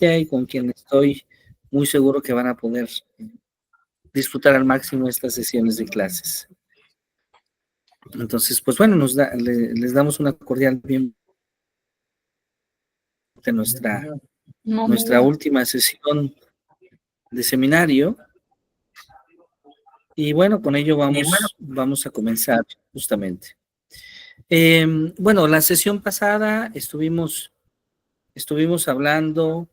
experiencia y con quien estoy muy seguro que van a poder disfrutar al máximo estas sesiones de clases. Entonces, pues bueno, les damos una cordial bienvenida a nuestra última sesión de seminario. Y bueno, con ello vamos a comenzar justamente. Bueno, la sesión pasada estuvimos hablando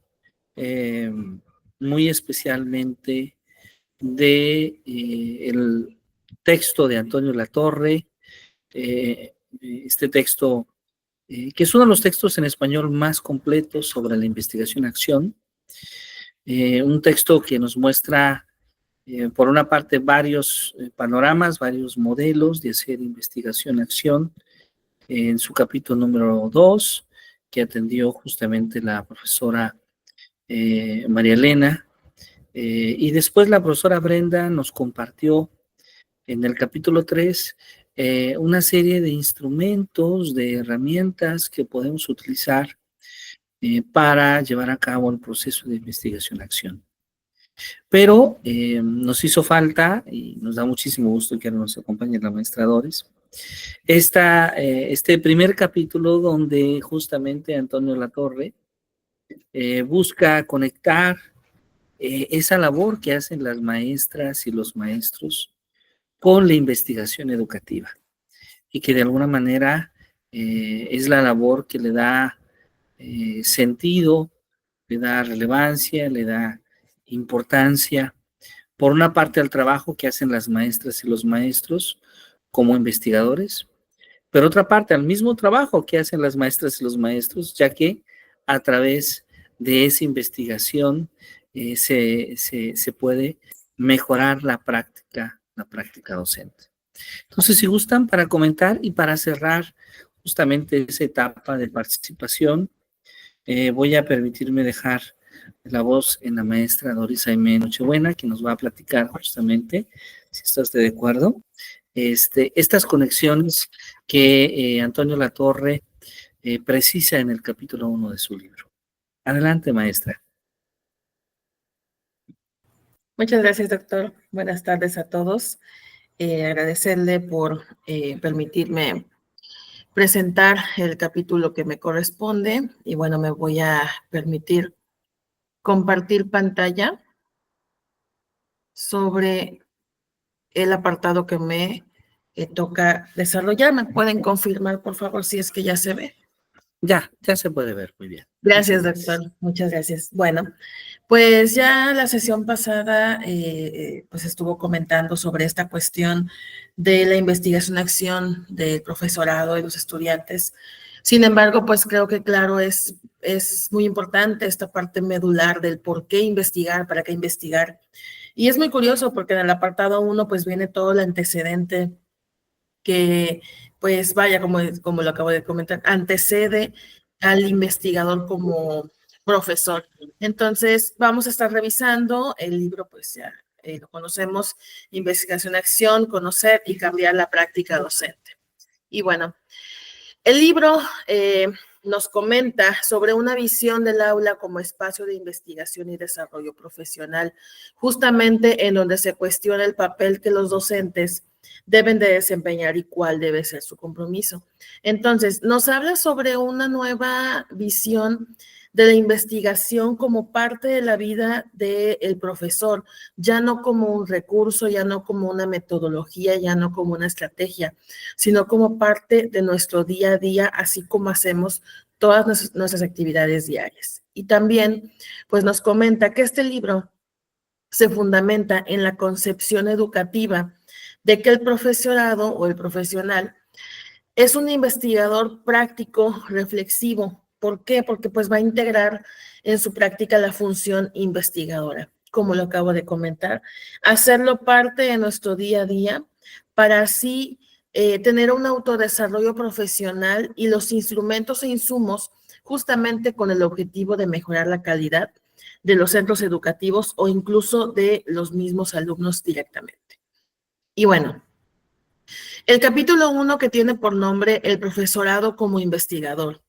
muy especialmente de el texto de Antonio Latorre, este texto que es uno de los textos en español más completos sobre la investigación-acción, un texto que nos muestra por una parte varios panoramas, varios modelos de hacer investigación-acción, en su capítulo número 2, que atendió justamente la profesora María Elena, y después la profesora Brenda nos compartió en el capítulo 3 una serie de instrumentos, de herramientas que podemos utilizar para llevar a cabo el proceso de investigación-acción. Pero nos hizo falta, y nos da muchísimo gusto que nos acompañe la maestra Doris, este primer capítulo donde justamente Antonio Latorre busca conectar esa labor que hacen las maestras y los maestros con la investigación educativa y que de alguna manera es la labor que le da sentido, le da relevancia, le da importancia, por una parte al trabajo que hacen las maestras y los maestros como investigadores, pero otra parte al mismo trabajo que hacen las maestras y los maestros, ya que a través de esa investigación se puede mejorar la práctica docente. Entonces, si gustan, para comentar y para cerrar justamente esa etapa de participación, voy a permitirme dejar la voz en la maestra Doris Aimé Nochebuena, que nos va a platicar justamente, si está usted de acuerdo, estas conexiones que Antonio Latorre precisa en el capítulo 1 de su libro. Adelante, maestra. Muchas gracias, doctor. Buenas tardes a todos. Agradecerle por permitirme presentar el capítulo que me corresponde. Y bueno, me voy a permitir compartir pantalla sobre el apartado que me toca desarrollar. ¿Me pueden confirmar, por favor, si es que ya se ve? Ya se puede ver muy bien. Gracias, doctor. Muchas gracias. Bueno, pues ya la sesión pasada pues estuvo comentando sobre esta cuestión de la investigación-acción del profesorado y los estudiantes. Sin embargo, pues creo que claro, es muy importante esta parte medular del por qué investigar, para qué investigar. Y es muy curioso porque en el apartado 1 pues viene todo el antecedente que pues vaya, como lo acabo de comentar, antecede al investigador como profesor. Entonces, vamos a estar revisando el libro, pues ya lo conocemos, Investigación-Acción, conocer y cambiar la práctica docente. Y bueno, el libro nos comenta sobre una visión del aula como espacio de investigación y desarrollo profesional, justamente en donde se cuestiona el papel que los docentes deben de desempeñar y cuál debe ser su compromiso. Entonces, nos habla sobre una nueva visión de la investigación como parte de la vida del profesor, ya no como un recurso, ya no como una metodología, ya no como una estrategia, sino como parte de nuestro día a día, así como hacemos todas nuestras actividades diarias. Y también, pues nos comenta que este libro se fundamenta en la concepción educativa de que el profesorado o el profesional es un investigador práctico, reflexivo. ¿Por qué? Porque pues va a integrar en su práctica la función investigadora, como lo acabo de comentar, hacerlo parte de nuestro día a día para así tener un autodesarrollo profesional y los instrumentos e insumos justamente con el objetivo de mejorar la calidad de los centros educativos o incluso de los mismos alumnos directamente. Y bueno, el capítulo 1 que tiene por nombre El profesorado como investigador.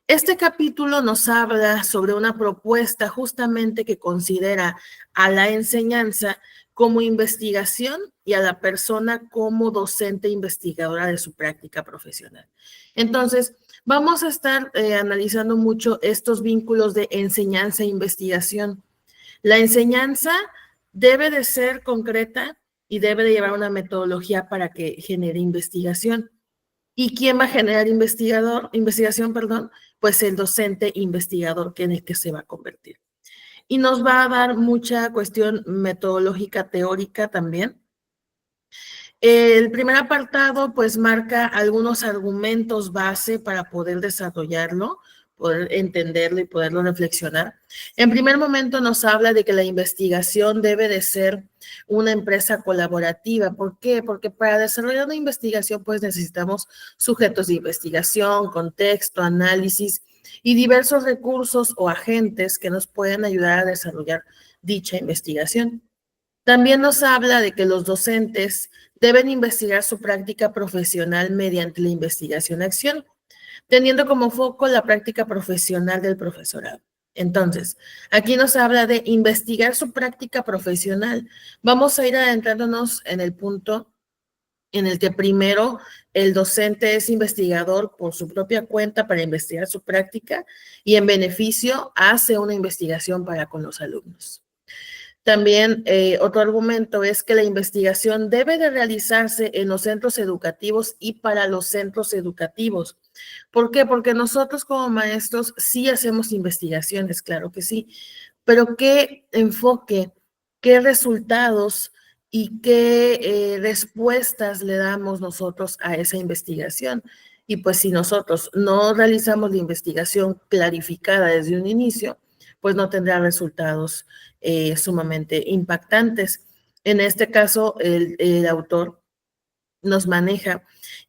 Este capítulo nos habla sobre una propuesta justamente que considera a la enseñanza como investigación y a la persona como docente investigadora de su práctica profesional. Entonces, vamos a estar analizando mucho estos vínculos de enseñanza e investigación. La enseñanza debe de ser concreta y debe de llevar una metodología para que genere investigación. ¿Y quién va a generar investigación, perdón? Pues el docente investigador que en el que se va a convertir. Y nos va a dar mucha cuestión metodológica teórica también. El primer apartado pues marca algunos argumentos base para poder desarrollarlo, poder entenderlo y poderlo reflexionar. En primer momento nos habla de que la investigación debe de ser una empresa colaborativa. ¿Por qué? Porque para desarrollar una investigación pues necesitamos sujetos de investigación, contexto, análisis y diversos recursos o agentes que nos pueden ayudar a desarrollar dicha investigación. También nos habla de que los docentes deben investigar su práctica profesional mediante la investigación-acción, teniendo como foco la práctica profesional del profesorado. Entonces, aquí nos habla de investigar su práctica profesional. Vamos a ir adentrándonos en el punto en el que primero el docente es investigador por su propia cuenta para investigar su práctica y en beneficio hace una investigación para con los alumnos. También otro argumento es que la investigación debe de realizarse en los centros educativos y para los centros educativos. ¿Por qué? Porque nosotros como maestros sí hacemos investigaciones, claro que sí, pero ¿qué enfoque, qué resultados y qué respuestas le damos nosotros a esa investigación? Y pues si nosotros no realizamos la investigación clarificada desde un inicio, pues no tendrá resultados sumamente impactantes. En este caso, el autor nos maneja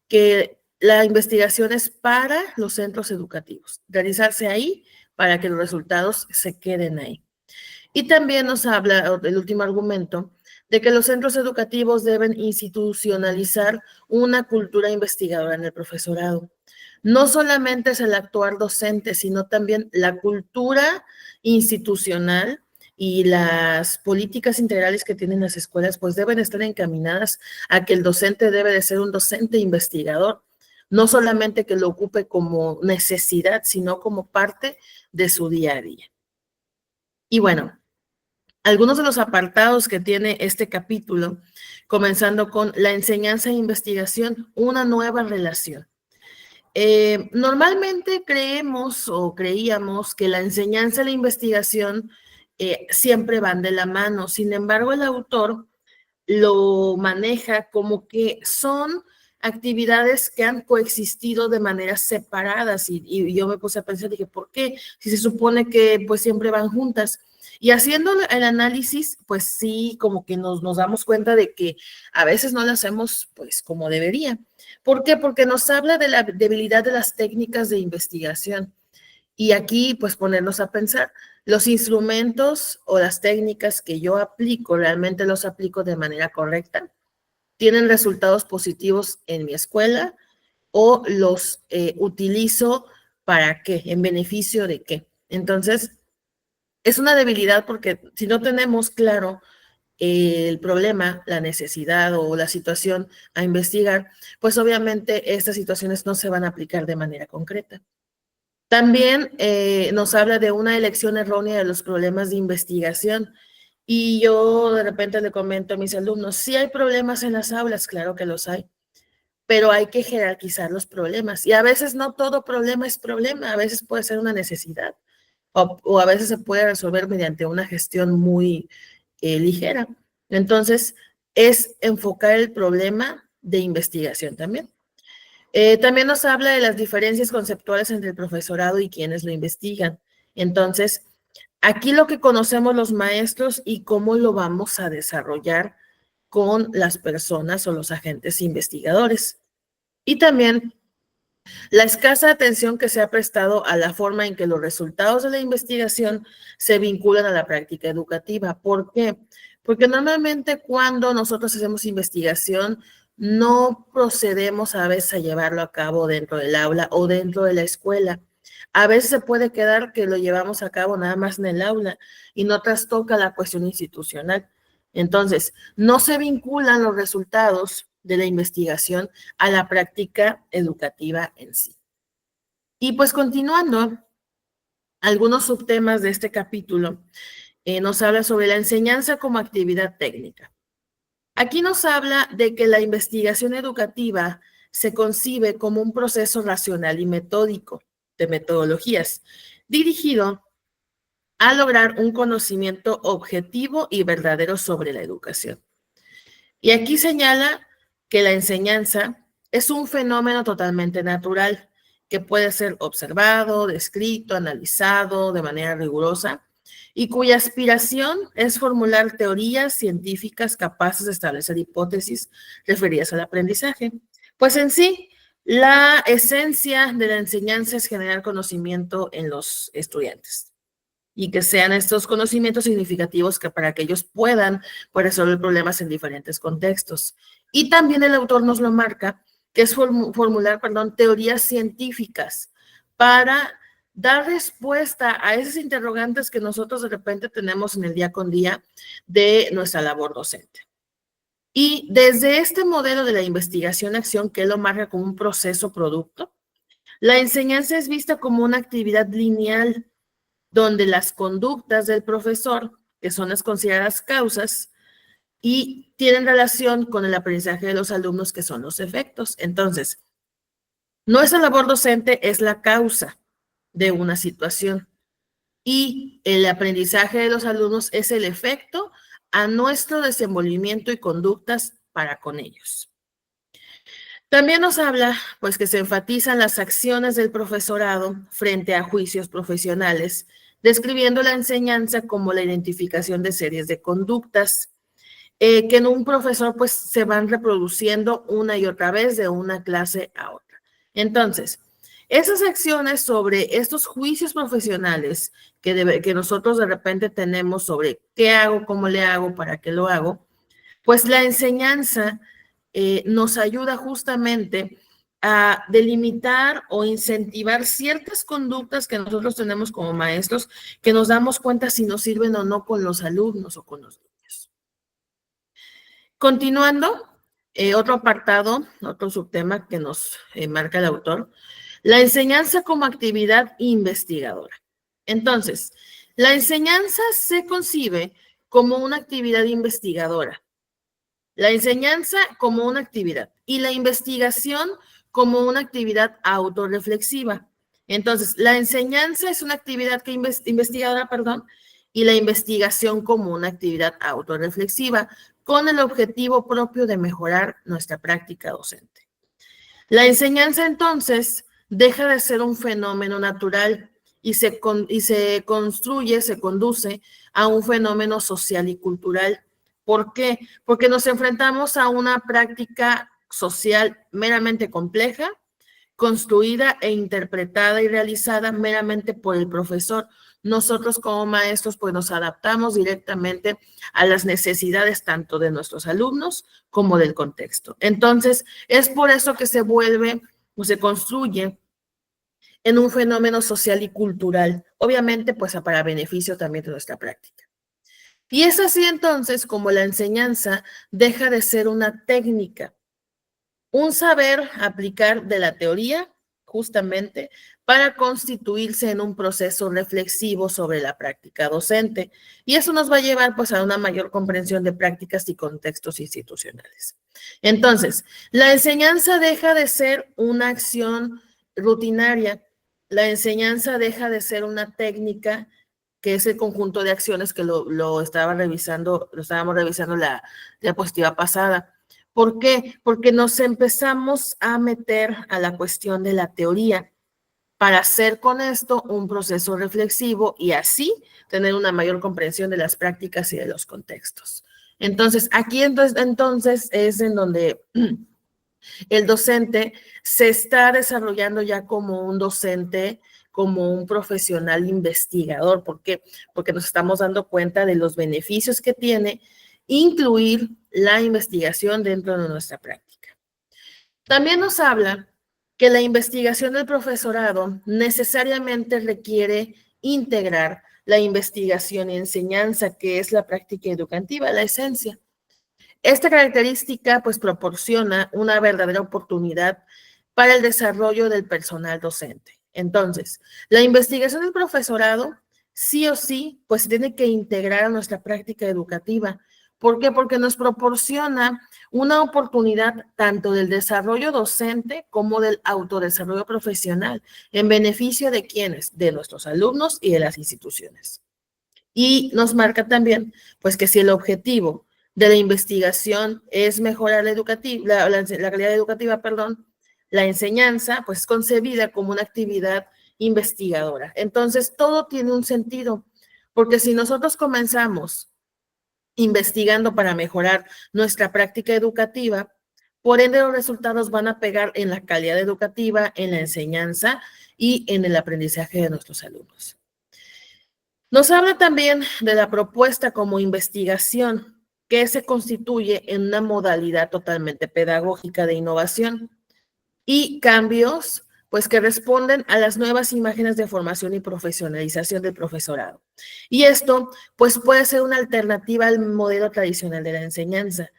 que la investigación es para los centros educativos, realizarse ahí para que los resultados se queden ahí. Y también nos habla, el último argumento, de que los centros educativos deben institucionalizar una cultura investigadora en el profesorado. No solamente es el actuar docente, sino también la cultura institucional y las políticas integrales que tienen las escuelas, pues deben estar encaminadas a que el docente debe de ser un docente investigador, no solamente que lo ocupe como necesidad, sino como parte de su día a día. Y bueno, algunos de los apartados que tiene este capítulo, comenzando con la enseñanza e investigación, una nueva relación. Normalmente creemos o creíamos que la enseñanza y la investigación siempre van de la mano. Sin embargo, el autor lo maneja como que son actividades que han coexistido de maneras separadas y yo me puse a pensar, dije, ¿por qué? Si se supone que pues siempre van juntas. Y haciendo el análisis, pues sí, como que nos damos cuenta de que a veces no lo hacemos pues como debería. ¿Por qué? Porque nos habla de la debilidad de las técnicas de investigación. Y aquí, pues ponernos a pensar, los instrumentos o las técnicas que yo aplico, realmente los aplico de manera correcta, tienen resultados positivos en mi escuela o los utilizo para qué, en beneficio de qué. Entonces, es una debilidad porque si no tenemos claro el problema, la necesidad o la situación a investigar, pues obviamente estas situaciones no se van a aplicar de manera concreta. También nos habla de una elección errónea de los problemas de investigación. Y yo de repente le comento a mis alumnos, sí hay problemas en las aulas, claro que los hay, pero hay que jerarquizar los problemas. Y a veces no todo problema es problema, a veces puede ser una necesidad o a veces se puede resolver mediante una gestión muy ligera. Entonces, es enfocar el problema de investigación también. También nos habla de las diferencias conceptuales entre el profesorado y quienes lo investigan. Entonces, aquí lo que conocemos los maestros y cómo lo vamos a desarrollar con las personas o los agentes investigadores. Y también la escasa atención que se ha prestado a la forma en que los resultados de la investigación se vinculan a la práctica educativa. ¿Por qué? Porque normalmente cuando nosotros hacemos investigación, no procedemos a veces a llevarlo a cabo dentro del aula o dentro de la escuela. A veces se puede quedar que lo llevamos a cabo nada más en el aula y no trastoca la cuestión institucional. Entonces, no se vinculan los resultados de la investigación a la práctica educativa en sí. Y pues continuando, algunos subtemas de este capítulo nos habla sobre la enseñanza como actividad técnica. Aquí nos habla de que la investigación educativa se concibe como un proceso racional y metódico de metodologías, dirigido a lograr un conocimiento objetivo y verdadero sobre la educación. Y aquí señala que la enseñanza es un fenómeno totalmente natural que puede ser observado, descrito, analizado de manera rigurosa y cuya aspiración es formular teorías científicas capaces de establecer hipótesis referidas al aprendizaje. Pues en sí, la esencia de la enseñanza es generar conocimiento en los estudiantes y que sean estos conocimientos significativos que para que ellos puedan resolver problemas en diferentes contextos. Y también el autor nos lo marca, que es formular, teorías científicas para dar respuesta a esos interrogantes que nosotros de repente tenemos en el día con día de nuestra labor docente. Y desde este modelo de la investigación-acción, que él lo marca como un proceso-producto, la enseñanza es vista como una actividad lineal donde las conductas del profesor, que son las consideradas causas, y tienen relación con el aprendizaje de los alumnos, que son los efectos. Entonces, nuestra labor docente es la causa de una situación y el aprendizaje de los alumnos es el efecto a nuestro desenvolvimiento y conductas para con ellos. También nos habla, pues, que se enfatizan las acciones del profesorado frente a juicios profesionales, describiendo la enseñanza como la identificación de series de conductas que en un profesor pues se van reproduciendo una y otra vez de una clase a otra. Entonces, esas acciones sobre estos juicios profesionales que nosotros de repente tenemos sobre qué hago, cómo le hago, para qué lo hago, pues la enseñanza nos ayuda justamente a delimitar o incentivar ciertas conductas que nosotros tenemos como maestros, que nos damos cuenta si nos sirven o no con los alumnos o con los niños. Continuando, otro apartado, otro subtema que nos marca el autor, la enseñanza como actividad investigadora. Entonces, la enseñanza se concibe como una actividad investigadora. La enseñanza como una actividad y la investigación como una actividad autorreflexiva. Entonces, la enseñanza es una actividad investigadora, y la investigación como una actividad autorreflexiva con el objetivo propio de mejorar nuestra práctica docente. La enseñanza, entonces, deja de ser un fenómeno natural y se construye, se conduce a un fenómeno social y cultural. ¿Por qué? Porque nos enfrentamos a una práctica social meramente compleja, construida e interpretada y realizada meramente por el profesor. Nosotros como maestros pues nos adaptamos directamente a las necesidades tanto de nuestros alumnos como del contexto. Entonces, es por eso que se vuelve o se construye en un fenómeno social y cultural, obviamente pues para beneficio también de nuestra práctica. Y es así entonces como la enseñanza deja de ser una técnica, un saber aplicar de la teoría justamente para constituirse en un proceso reflexivo sobre la práctica docente. Y eso nos va a llevar pues a una mayor comprensión de prácticas y contextos institucionales. Entonces, la enseñanza deja de ser una acción rutinaria, la enseñanza deja de ser una técnica que es el conjunto de acciones que lo estábamos revisando la diapositiva pasada. ¿Por qué? Porque nos empezamos a meter a la cuestión de la teoría para hacer con esto un proceso reflexivo y así tener una mayor comprensión de las prácticas y de los contextos. Entonces, aquí entonces es en donde el docente se está desarrollando ya como un docente, como un profesional investigador. ¿Por qué? Porque nos estamos dando cuenta de los beneficios que tiene incluir la investigación dentro de nuestra práctica. También nos habla que la investigación del profesorado necesariamente requiere integrar la investigación y enseñanza, que es la práctica educativa, la esencia. Esta característica pues proporciona una verdadera oportunidad para el desarrollo del personal docente. Entonces, la investigación del profesorado sí o sí pues se tiene que integrar a nuestra práctica educativa. ¿Por qué? Porque nos proporciona una oportunidad tanto del desarrollo docente como del autodesarrollo profesional, en beneficio de quienes, de nuestros alumnos y de las instituciones. Y nos marca también, pues, que si el objetivo de la investigación es mejorar la calidad educativa, perdón, la enseñanza, pues, es concebida como una actividad investigadora. Entonces, todo tiene un sentido, porque si nosotros comenzamos investigando para mejorar nuestra práctica educativa, por ende los resultados van a pegar en la calidad educativa, en la enseñanza y en el aprendizaje de nuestros alumnos. Nos habla también de la propuesta como investigación, que se constituye en una modalidad totalmente pedagógica de innovación y cambios, pues que responden a las nuevas imágenes de formación y profesionalización del profesorado. Y esto, pues puede ser una alternativa al modelo tradicional de la enseñanza.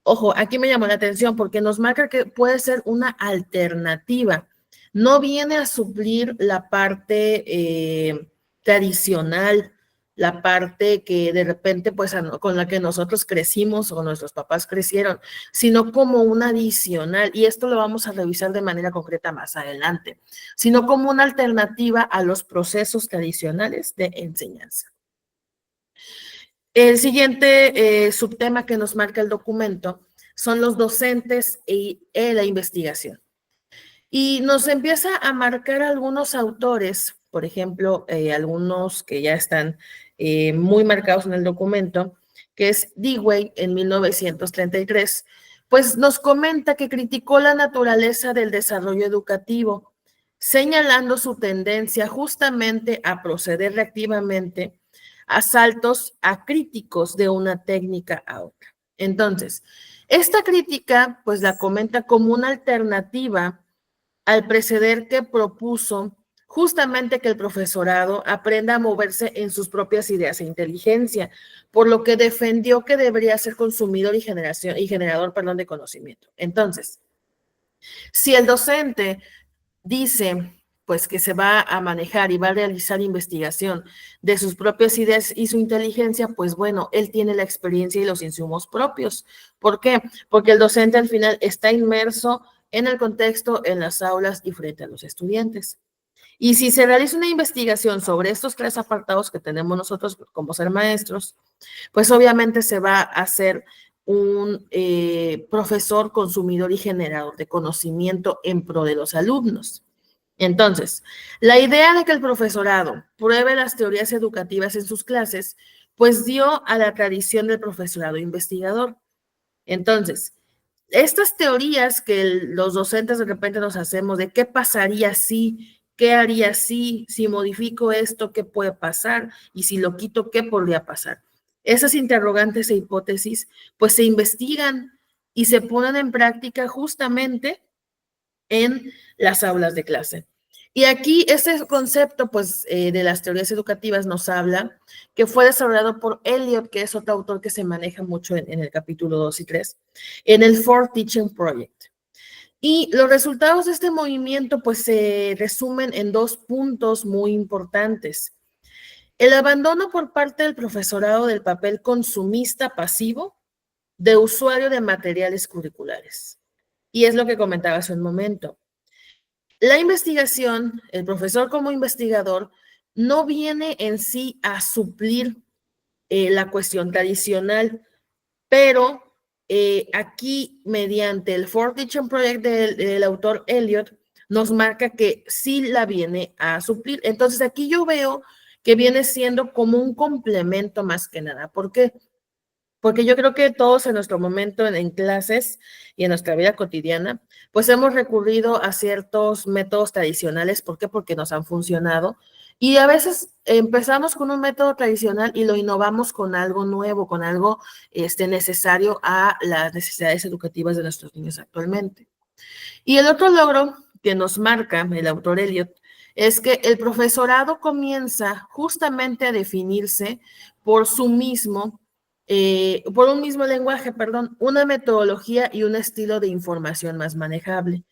Ojo, aquí me llamó la atención porque nos marca que puede ser una alternativa. No viene a suplir la parte tradicional, la parte que de repente, pues, con la que nosotros crecimos o nuestros papás crecieron, sino como una adicional, y esto lo vamos a revisar de manera concreta más adelante, sino como una alternativa a los procesos tradicionales de enseñanza. El siguiente subtema que nos marca el documento son los docentes y la investigación. Y nos empieza a marcar algunos autores, por ejemplo, algunos que ya están muy marcados en el documento, que es Dewey en 1933, pues nos comenta que criticó la naturaleza del desarrollo educativo, señalando su tendencia justamente a proceder reactivamente a saltos acríticos de una técnica a otra. Entonces, esta crítica, pues la comenta como una alternativa al preceder que propuso justamente que el profesorado aprenda a moverse en sus propias ideas e inteligencia, por lo que defendió que debería ser consumidor y generador, perdón, de conocimiento. Entonces, si el docente dice pues que se va a manejar y va a realizar investigación de sus propias ideas y su inteligencia, pues bueno, él tiene la experiencia y los insumos propios. ¿Por qué? Porque el docente al final está inmerso en el contexto, en las aulas y frente a los estudiantes. Y si se realiza una investigación sobre estos tres apartados que tenemos nosotros como ser maestros, pues obviamente se va a hacer un profesor consumidor y generador de conocimiento en pro de los alumnos. Entonces, la idea de que el profesorado pruebe las teorías educativas en sus clases, pues dio a la tradición del profesorado investigador. Entonces, estas teorías que los docentes de repente nos hacemos de qué pasaría si, qué haría si modifico esto, qué puede pasar, y si lo quito, qué podría pasar. Esas interrogantes e hipótesis, pues se investigan y se ponen en práctica justamente en las aulas de clase. Y aquí este concepto, pues, de las teorías educativas nos habla que fue desarrollado por Eliot, que es otro autor que se maneja mucho en el capítulo 2 y 3, en el Ford Teaching Project. Y los resultados de este movimiento, pues, se resumen en dos puntos muy importantes. El abandono por parte del profesorado del papel consumista pasivo de usuario de materiales curriculares. Y es lo que comentaba hace un momento. La investigación, el profesor como investigador, no viene en sí a suplir la cuestión tradicional, pero aquí, mediante el Ford Teaching Project del autor Eliot, nos marca que sí la viene a suplir. Entonces, aquí yo veo que viene siendo como un complemento más que nada. ¿Por qué? Porque yo creo que todos en nuestro momento en clases y en nuestra vida cotidiana, pues hemos recurrido a ciertos métodos tradicionales. ¿Por qué? Porque nos han funcionado. Y a veces empezamos con un método tradicional y lo innovamos con algo nuevo, con algo necesario a las necesidades educativas de nuestros niños actualmente. Y el otro logro que nos marca el autor Elliot es que el profesorado comienza justamente a definirse por un mismo lenguaje, perdón, una metodología y un estilo de información más manejable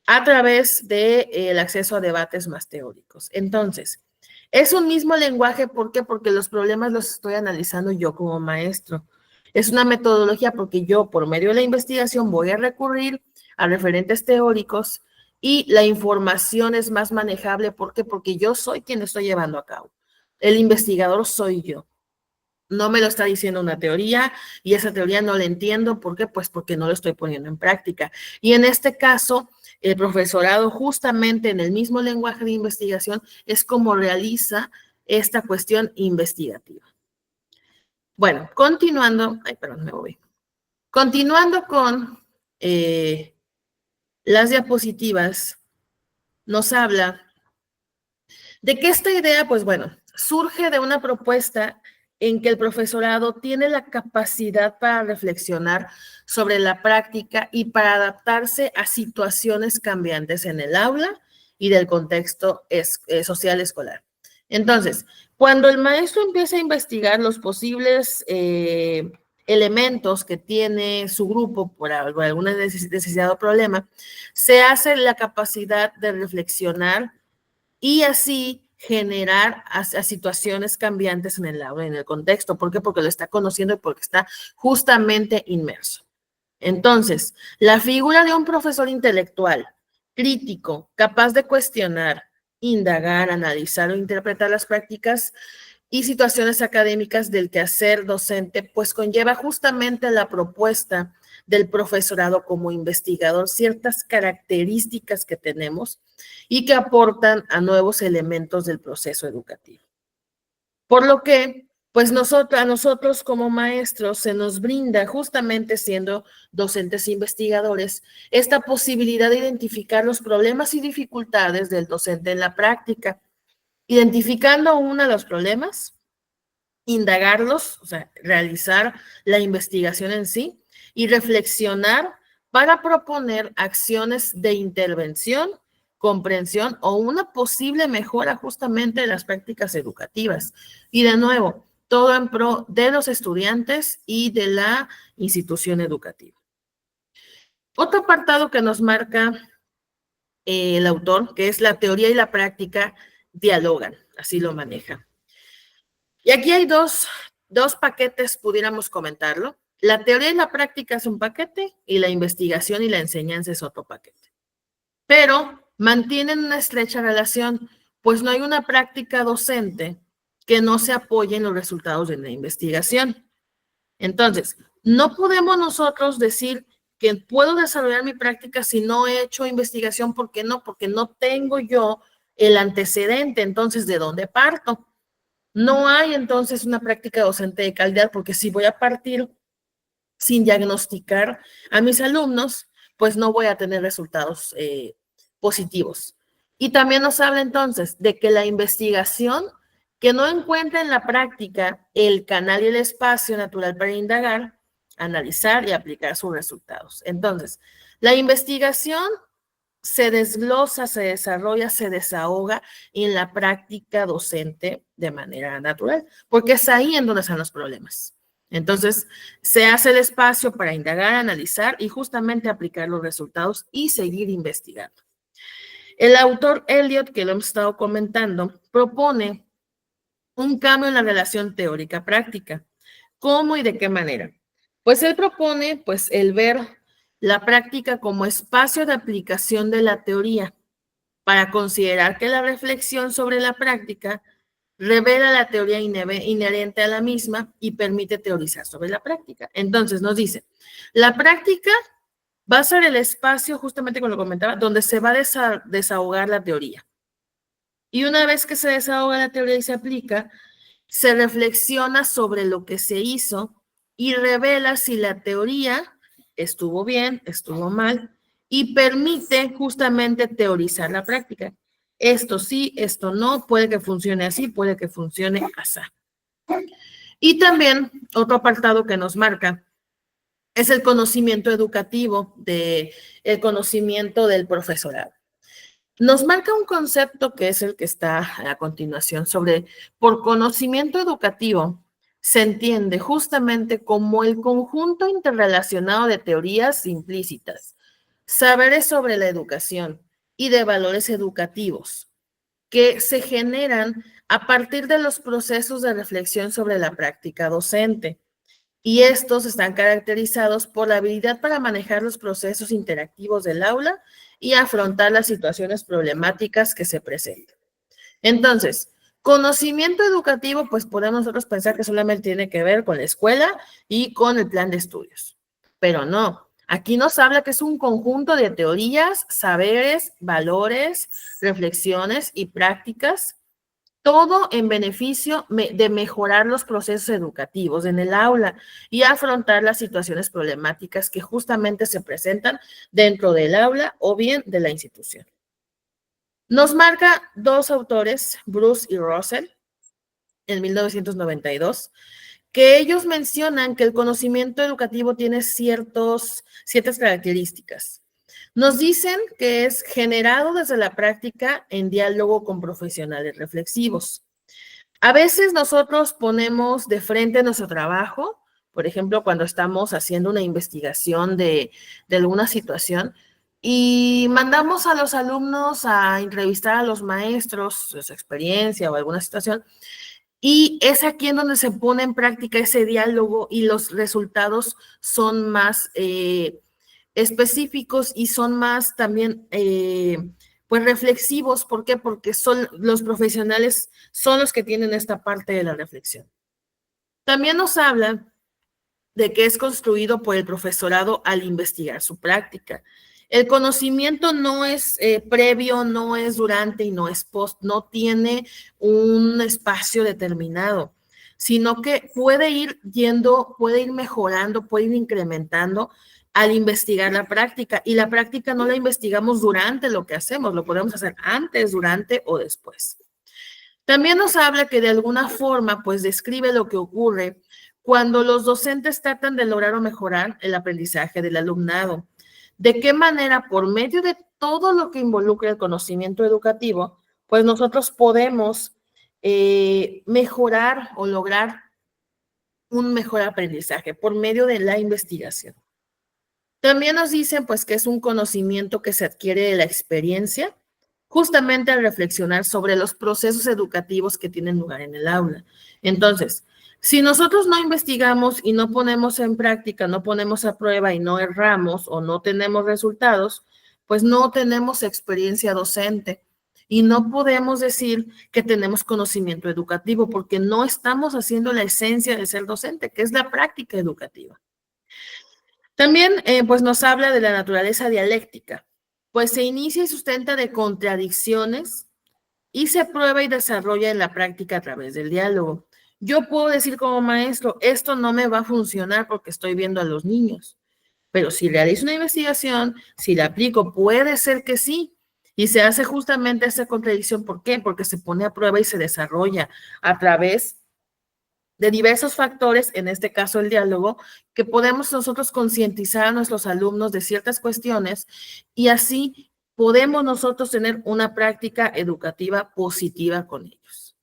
a través del acceso a debates más teóricos. Entonces, es un mismo lenguaje, ¿por qué? Porque los problemas los estoy analizando yo como maestro. Es una metodología porque yo, por medio de la investigación, voy a recurrir a referentes teóricos y la información es más manejable. ¿Por qué? Porque yo soy quien lo estoy llevando a cabo. El investigador soy yo. No me lo está diciendo una teoría y esa teoría no la entiendo. ¿Por qué? Pues porque no lo estoy poniendo en práctica. Y en este caso, el profesorado justamente en el mismo lenguaje de investigación es como realiza esta cuestión investigativa. Bueno, continuando, perdón, me voy. Continuando con las diapositivas, nos habla de que esta idea, pues bueno, surge de una propuesta en que el profesorado tiene la capacidad para reflexionar sobre la práctica y para adaptarse a situaciones cambiantes en el aula y del contexto social escolar. Entonces, cuando el maestro empieza a investigar los posibles elementos que tiene su grupo por alguna necesidad o problema, se hace la capacidad de reflexionar y así generar a situaciones cambiantes en el aula, en el contexto. ¿Por qué? Porque lo está conociendo y porque está justamente inmerso. Entonces, la figura de un profesor intelectual, crítico, capaz de cuestionar, indagar, analizar o interpretar las prácticas y situaciones académicas del quehacer docente, pues conlleva justamente la propuesta del profesorado como investigador, ciertas características que tenemos y que aportan a nuevos elementos del proceso educativo. Por lo que, pues a nosotros como maestros se nos brinda, justamente siendo docentes investigadores, esta posibilidad de identificar los problemas y dificultades del docente en la práctica. Identificando uno de los problemas, indagarlos, o sea, realizar la investigación en sí y reflexionar para proponer acciones de intervención, comprensión o una posible mejora justamente de las prácticas educativas. Y de nuevo, todo en pro de los estudiantes y de la institución educativa. Otro apartado que nos marca el autor, que es la teoría y la práctica dialogan, así lo maneja. Y aquí hay dos paquetes, pudiéramos comentarlo. La teoría y la práctica es un paquete y la investigación y la enseñanza es otro paquete. Pero mantienen una estrecha relación, pues no hay una práctica docente que no se apoye en los resultados de la investigación. Entonces, no podemos nosotros decir que puedo desarrollar mi práctica si no he hecho investigación. ¿Por qué no? Porque no tengo yo el antecedente. Entonces, ¿de dónde parto? No hay entonces una práctica docente de calidad, porque si voy a partir sin diagnosticar a mis alumnos, pues no voy a tener resultados positivos. Y también nos habla entonces de que la investigación que no encuentra en la práctica el canal y el espacio natural para indagar, analizar y aplicar sus resultados. Entonces, la investigación se desglosa, se desarrolla, se desahoga en la práctica docente de manera natural, porque es ahí en donde están los problemas. Entonces, se hace el espacio para indagar, analizar y justamente aplicar los resultados y seguir investigando. El autor Elliot, que lo hemos estado comentando, propone un cambio en la relación teórica-práctica. ¿Cómo y de qué manera? Pues él propone, pues, el ver la práctica como espacio de aplicación de la teoría, para considerar que la reflexión sobre la práctica revela la teoría inherente a la misma y permite teorizar sobre la práctica. Entonces nos dice, la práctica va a ser el espacio, justamente como lo comentaba, donde se va a desahogar la teoría. Y una vez que se desahoga la teoría y se aplica, se reflexiona sobre lo que se hizo y revela si la teoría estuvo bien, estuvo mal, y permite justamente teorizar la práctica. Esto sí, esto no, puede que funcione así, puede que funcione así. Y también otro apartado que nos marca es el conocimiento educativo, el conocimiento del profesorado. Nos marca un concepto que es el que está a continuación sobre por conocimiento educativo. Se entiende justamente como el conjunto interrelacionado de teorías implícitas, saberes sobre la educación y de valores educativos que se generan a partir de los procesos de reflexión sobre la práctica docente. Y estos están caracterizados por la habilidad para manejar los procesos interactivos del aula y afrontar las situaciones problemáticas que se presentan. Entonces, conocimiento educativo, pues podemos nosotros pensar que solamente tiene que ver con la escuela y con el plan de estudios, pero no. Aquí nos habla que es un conjunto de teorías, saberes, valores, reflexiones y prácticas, todo en beneficio de mejorar los procesos educativos en el aula y afrontar las situaciones problemáticas que justamente se presentan dentro del aula o bien de la institución. Nos marca dos autores, Bruce y Russell, en 1992, que ellos mencionan que el conocimiento educativo tiene ciertas características. Nos dicen que es generado desde la práctica en diálogo con profesionales reflexivos. A veces nosotros ponemos de frente nuestro trabajo, por ejemplo, cuando estamos haciendo una investigación de alguna situación, y mandamos a los alumnos a entrevistar a los maestros, su experiencia o alguna situación, y es aquí en donde se pone en práctica ese diálogo y los resultados son más específicos y son más también pues reflexivos. ¿Por qué? Porque son los profesionales son los que tienen esta parte de la reflexión. También nos habla de que es construido por el profesorado al investigar su práctica. El conocimiento no es previo, no es durante y no es post, no tiene un espacio determinado, sino que puede ir yendo, puede ir mejorando, puede ir incrementando al investigar la práctica. Y la práctica no la investigamos durante lo que hacemos, lo podemos hacer antes, durante o después. También nos habla que de alguna forma, pues describe lo que ocurre cuando los docentes tratan de lograr o mejorar el aprendizaje del alumnado. ¿De qué manera, por medio de todo lo que involucra el conocimiento educativo, pues nosotros podemos mejorar o lograr un mejor aprendizaje por medio de la investigación? También nos dicen pues que es un conocimiento que se adquiere de la experiencia, justamente al reflexionar sobre los procesos educativos que tienen lugar en el aula. Entonces, si nosotros no investigamos y no ponemos en práctica, no ponemos a prueba y no erramos o no tenemos resultados, pues no tenemos experiencia docente y no podemos decir que tenemos conocimiento educativo porque no estamos haciendo la esencia de ser docente, que es la práctica educativa. También pues nos habla de la naturaleza dialéctica, pues se inicia y sustenta de contradicciones y se prueba y desarrolla en la práctica a través del diálogo. Yo puedo decir como maestro, esto no me va a funcionar porque estoy viendo a los niños, pero si realizo una investigación, si la aplico, puede ser que sí. Y se hace justamente esa contradicción. ¿Por qué? Porque se pone a prueba y se desarrolla a través de diversos factores, en este caso el diálogo, que podemos nosotros concientizar a nuestros alumnos de ciertas cuestiones y así podemos nosotros tener una práctica educativa positiva con ellos.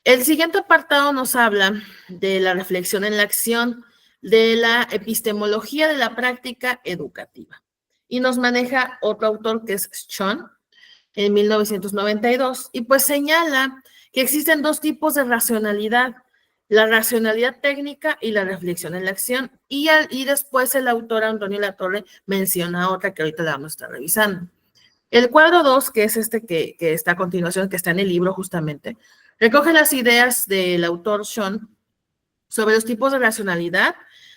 El siguiente apartado nos habla de la reflexión en la acción, de la epistemología de la práctica educativa. Y nos maneja otro autor que es Sean, en 1992, y pues señala que existen dos tipos de racionalidad, la racionalidad técnica y la reflexión en la acción, y después el autor Antonio Latorre menciona otra que ahorita la vamos a estar revisando. El cuadro 2, que es este que está a continuación, que está en el libro justamente, recoge las ideas del autor Sean sobre los tipos de racionalidad,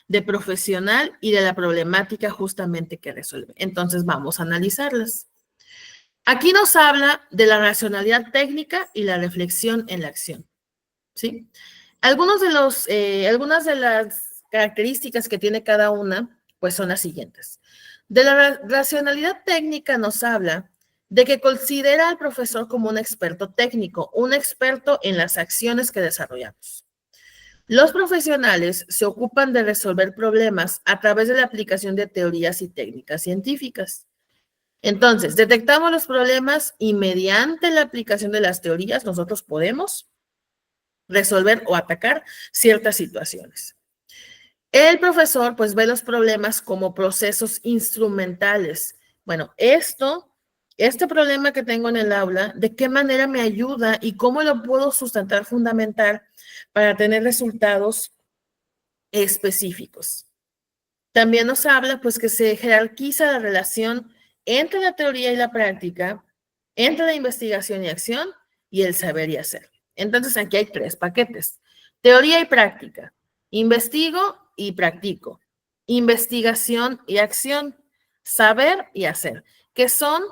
de profesional y de la problemática justamente que resuelve. Entonces vamos a analizarlas. Aquí nos habla de la racionalidad técnica y la reflexión en la acción, ¿sí? Algunas de las características que tiene cada una, pues son las siguientes. De la racionalidad técnica nos habla de que considera al profesor como un experto técnico, un experto en las acciones que desarrollamos. Los profesionales se ocupan de resolver problemas a través de la aplicación de teorías y técnicas científicas. Entonces, detectamos los problemas y mediante la aplicación de las teorías nosotros podemos resolver o atacar ciertas situaciones. El profesor pues ve los problemas como procesos instrumentales. Bueno, este problema que tengo en el aula, ¿de qué manera me ayuda y cómo lo puedo sustentar, fundamental para tener resultados específicos? También nos habla pues que se jerarquiza la relación entre la teoría y la práctica, entre la investigación y acción y el saber y hacer. Entonces aquí hay 3 paquetes: teoría y práctica, investigo y practico, investigación y acción, saber y hacer, que son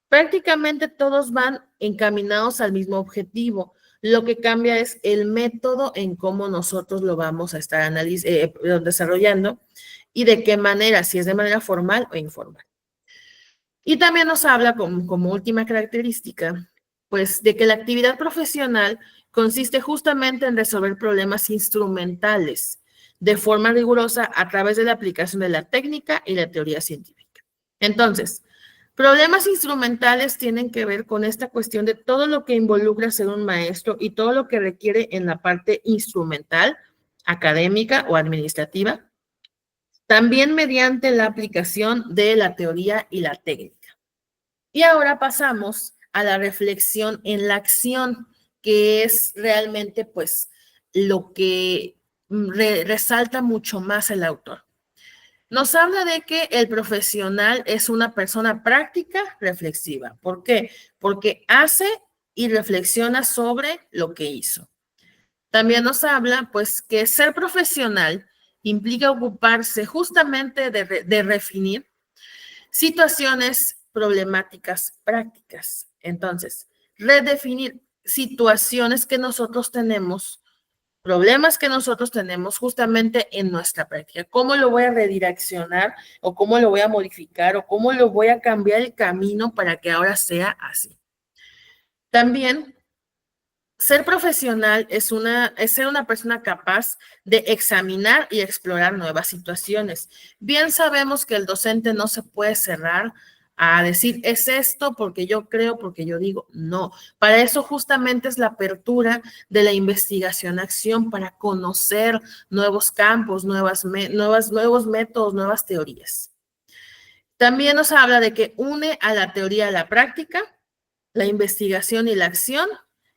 prácticamente todos van encaminados al mismo objetivo. Lo que cambia es el método en cómo nosotros lo vamos a estar desarrollando y de qué manera, si es de manera formal o informal. Y también nos habla como última característica, pues de que la actividad profesional consiste justamente en resolver problemas instrumentales de forma rigurosa a través de la aplicación de la técnica y la teoría científica. Entonces, problemas instrumentales tienen que ver con esta cuestión de todo lo que involucra ser un maestro y todo lo que requiere en la parte instrumental, académica o administrativa, también mediante la aplicación de la teoría y la técnica. Y ahora pasamos a la reflexión en la acción, que es realmente pues lo que resalta mucho más el autor. Nos habla de que el profesional es una persona práctica, reflexiva. ¿Por qué? Porque hace y reflexiona sobre lo que hizo. También nos habla, pues, que ser profesional implica ocuparse justamente de redefinir situaciones problemáticas prácticas. Entonces, redefinir situaciones que nosotros tenemos, problemas que nosotros tenemos justamente en nuestra práctica. ¿Cómo lo voy a redireccionar o cómo lo voy a modificar o cómo lo voy a cambiar el camino para que ahora sea así? También ser profesional es ser una persona capaz de examinar y explorar nuevas situaciones. Bien sabemos que el docente no se puede cerrar a decir, es esto porque yo creo, porque yo digo, no. Para eso justamente es la apertura de la investigación-acción, para conocer nuevos campos, nuevos métodos, nuevas teorías. También nos habla de que une a la teoría a la práctica, la investigación y la acción,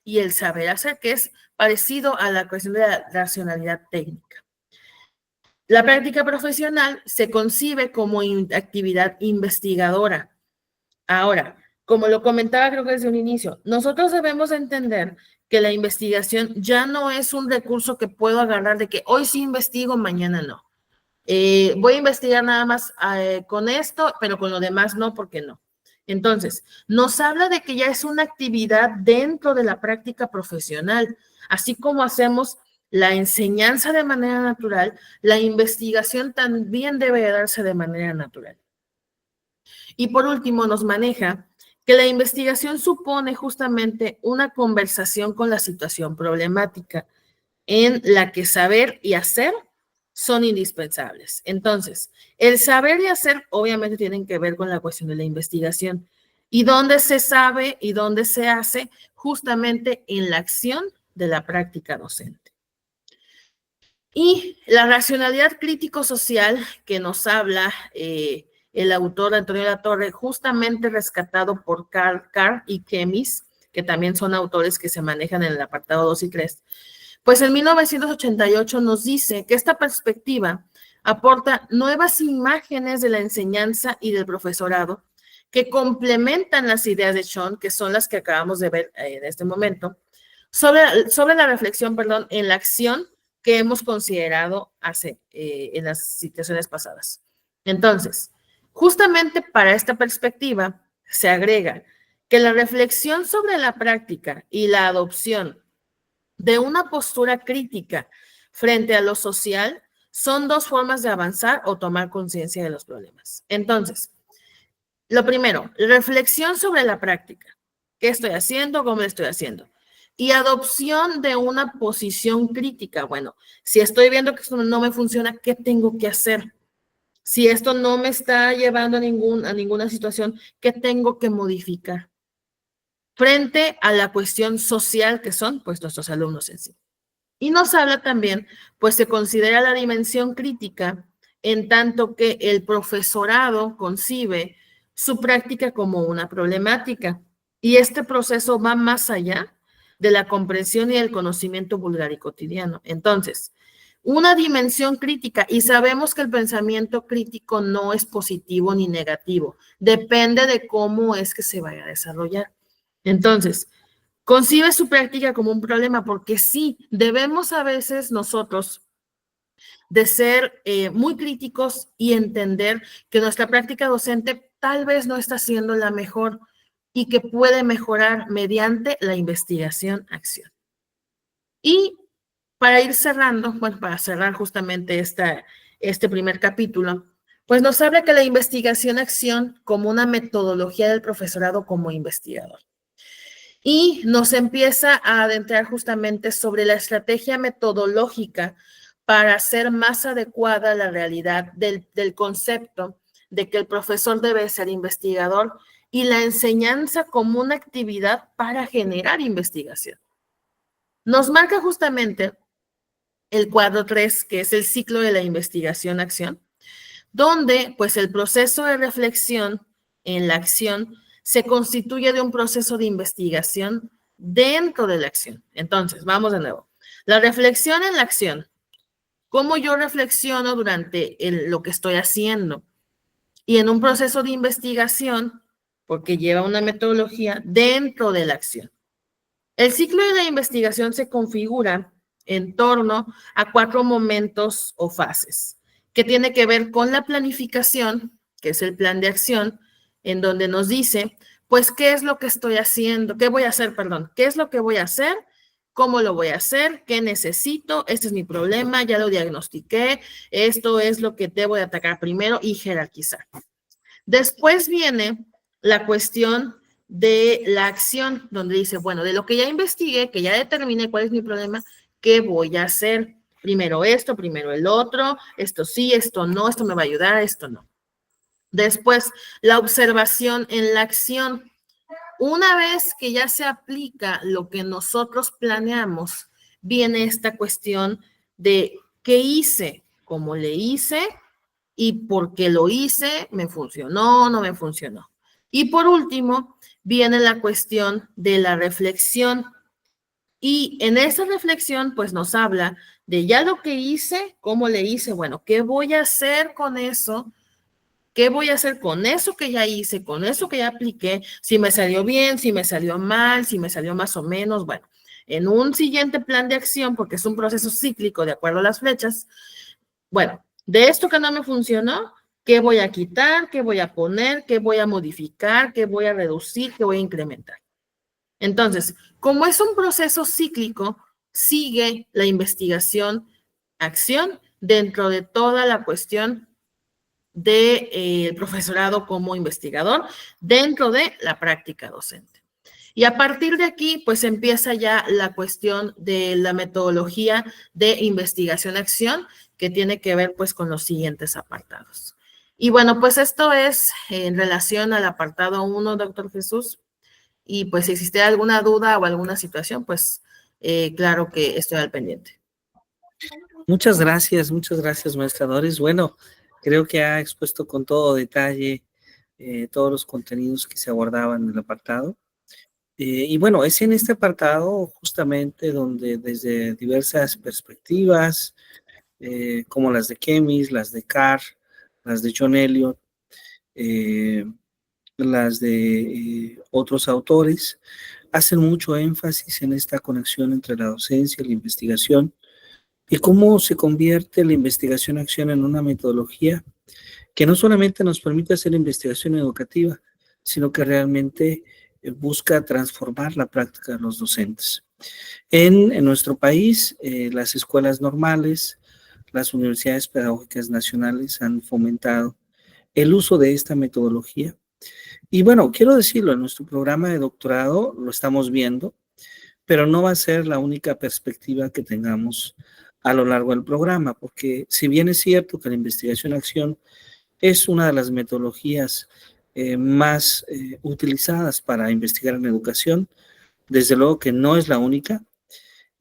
y el saber hacer, que es parecido a la cuestión de la racionalidad técnica. La práctica profesional se concibe como actividad investigadora. Ahora, como lo comentaba creo que desde un inicio, nosotros debemos entender que la investigación ya no es un recurso que puedo agarrar de que hoy sí investigo, mañana no. Voy a investigar nada más con esto, pero con lo demás no, porque no. Entonces, nos habla de que ya es una actividad dentro de la práctica profesional, así como hacemos la enseñanza de manera natural, la investigación también debe darse de manera natural. Y por último, nos maneja que la investigación supone justamente una conversación con la situación problemática en la que saber y hacer son indispensables. Entonces, el saber y hacer obviamente tienen que ver con la cuestión de la investigación. ¿Y dónde se sabe y dónde se hace? Justamente en la acción de la práctica docente. Y la racionalidad crítico-social que nos habla el autor Antonio Latorre, justamente rescatado por Carr y Kemis, que también son autores que se manejan en el apartado 2 y 3, pues en 1988 nos dice que esta perspectiva aporta nuevas imágenes de la enseñanza y del profesorado que complementan las ideas de Sean, que son las que acabamos de ver en este momento, sobre la reflexión, en la acción que hemos considerado en las situaciones pasadas. Entonces, justamente para esta perspectiva se agrega que la reflexión sobre la práctica y la adopción de una postura crítica frente a lo social son 2 formas de avanzar o tomar conciencia de los problemas. Entonces, lo primero, reflexión sobre la práctica. ¿Qué estoy haciendo? ¿Cómo lo estoy haciendo? Y adopción de una posición crítica. Bueno, si estoy viendo que esto no me funciona, ¿qué tengo que hacer? Si esto no me está llevando a ninguna situación, ¿qué tengo que modificar? Frente a la cuestión social que son, pues, nuestros alumnos en sí. Y nos habla también, pues se considera la dimensión crítica en tanto que el profesorado concibe su práctica como una problemática. Y este proceso va más allá de la comprensión y el conocimiento vulgar y cotidiano. Entonces, una dimensión crítica, y sabemos que el pensamiento crítico no es positivo ni negativo, depende de cómo es que se vaya a desarrollar. Entonces, concibe su práctica como un problema porque sí, debemos a veces nosotros de ser muy críticos y entender que nuestra práctica docente tal vez no está siendo la mejor y que puede mejorar mediante la investigación-acción. Y para ir cerrando, bueno, para cerrar justamente este primer capítulo, pues nos habla que la investigación-acción como una metodología del profesorado como investigador. Y nos empieza a adentrar justamente sobre la estrategia metodológica para hacer más adecuada la realidad del concepto de que el profesor debe ser investigador y la enseñanza como una actividad para generar investigación. Nos marca justamente el cuadro 3, que es el ciclo de la investigación-acción, donde pues el proceso de reflexión en la acción se constituye de un proceso de investigación dentro de la acción. Entonces, vamos de nuevo. La reflexión en la acción. ¿Cómo yo reflexiono durante lo que estoy haciendo? Y en un proceso de investigación, porque lleva una metodología dentro de la acción. El ciclo de la investigación se configura en torno a 4 momentos o fases, que tiene que ver con la planificación, que es el plan de acción, en donde nos dice, pues, ¿qué es lo que estoy haciendo? ¿Qué voy a hacer, perdón? ¿Qué es lo que voy a hacer? ¿Cómo lo voy a hacer? ¿Qué necesito? Este es mi problema, ya lo diagnostiqué, esto es lo que debo de atacar primero y jerarquizar. Después viene la cuestión de la acción, donde dice, bueno, de lo que ya investigué, que ya determiné cuál es mi problema, ¿qué voy a hacer? Primero esto, primero el otro, esto sí, esto no, esto me va a ayudar, esto no. Después, la observación en la acción. Una vez que ya se aplica lo que nosotros planeamos, viene esta cuestión de qué hice, cómo le hice y por qué lo hice, me funcionó, no me funcionó. Y por último, viene la cuestión de la reflexión. Y en esa reflexión, pues nos habla de ya lo que hice, cómo le hice, bueno, ¿qué voy a hacer con eso? ¿Qué voy a hacer con eso que ya hice, con eso que ya apliqué? Si me salió bien, si me salió mal, si me salió más o menos. Bueno, en un siguiente plan de acción, porque es un proceso cíclico de acuerdo a las flechas, bueno, de esto que no me funcionó, ¿qué voy a quitar? ¿Qué voy a poner? ¿Qué voy a modificar? ¿Qué voy a reducir? ¿Qué voy a incrementar? Entonces, como es un proceso cíclico, sigue la investigación, acción dentro de toda la cuestión del profesorado como investigador dentro de la práctica docente. Y a partir de aquí, pues empieza ya la cuestión de la metodología de investigación-acción que tiene que ver pues con los siguientes apartados. Y bueno, pues esto es en relación al apartado 1, doctor Jesús. Y pues si existe alguna duda o alguna situación, pues claro que estoy al pendiente. Muchas gracias, maestra Doris. Bueno, creo que ha expuesto con todo detalle todos los contenidos que se abordaban en el apartado. Y bueno, es en este apartado justamente donde desde diversas perspectivas, como las de Kemis, las de Carr, las de John Eliot, las de otros autores, hacen mucho énfasis en esta conexión entre la docencia y la investigación y cómo se convierte la investigación-acción en una metodología que no solamente nos permite hacer investigación educativa, sino que realmente busca transformar la práctica de los docentes. En nuestro país, las escuelas normales, las universidades pedagógicas nacionales han fomentado el uso de esta metodología. Y bueno, quiero decirlo, en nuestro programa de doctorado lo estamos viendo, pero no va a ser la única perspectiva que tengamos a lo largo del programa, porque si bien es cierto que la investigación-acción es una de las metodologías más utilizadas para investigar en educación. Desde luego que no es la única.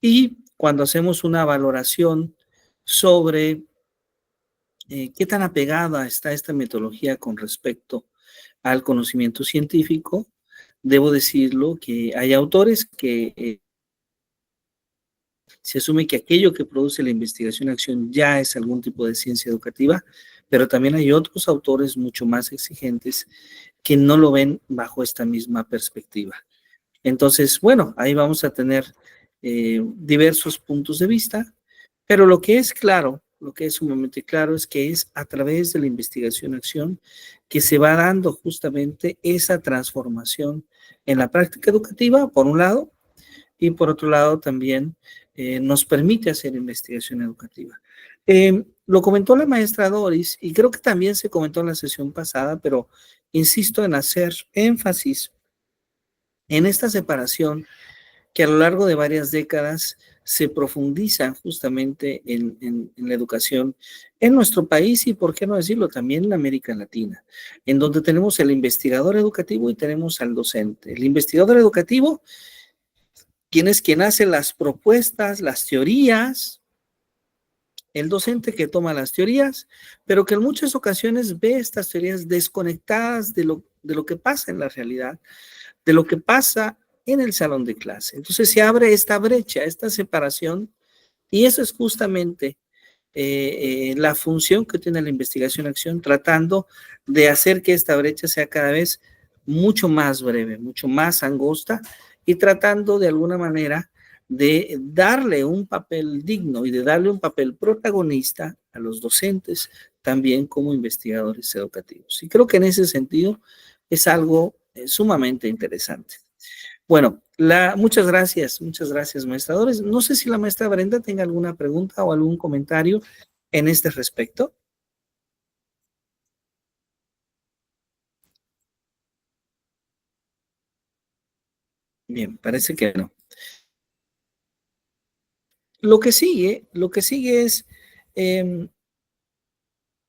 Y cuando hacemos una valoración sobre qué tan apegada está esta metodología con respecto al conocimiento científico, debo decirlo que hay autores que se asume que aquello que produce la investigación-acción ya es algún tipo de ciencia educativa, pero también hay otros autores mucho más exigentes que no lo ven bajo esta misma perspectiva. Entonces, bueno, ahí vamos a tener diversos puntos de vista, pero lo que es claro, lo que es sumamente claro es que es a través de la investigación-acción que se va dando justamente esa transformación en la práctica educativa, por un lado, y por otro lado también nos permite hacer investigación educativa. Lo comentó la maestra Doris y creo que también se comentó en la sesión pasada, pero insisto en hacer énfasis en esta separación que a lo largo de varias décadas se profundiza justamente en la educación en nuestro país y, por qué no decirlo, también en América Latina, en donde tenemos el investigador educativo y tenemos al docente. El investigador educativo, quien es quien hace las propuestas, las teorías, el docente que toma las teorías, pero que en muchas ocasiones ve estas teorías desconectadas de lo que pasa en la realidad, de lo que pasa en el salón de clase. Entonces se abre esta brecha, esta separación, y eso es justamente la función que tiene la investigación-acción, tratando de hacer que esta brecha sea cada vez mucho más breve, mucho más angosta, y tratando de alguna manera de darle un papel digno y de darle un papel protagonista a los docentes también como investigadores educativos. Y creo que en ese sentido es algo sumamente interesante. Bueno, muchas gracias, maestradores. No sé si la maestra Brenda tenga alguna pregunta o algún comentario en este respecto. Bien, parece que no. Lo que sigue es, eh,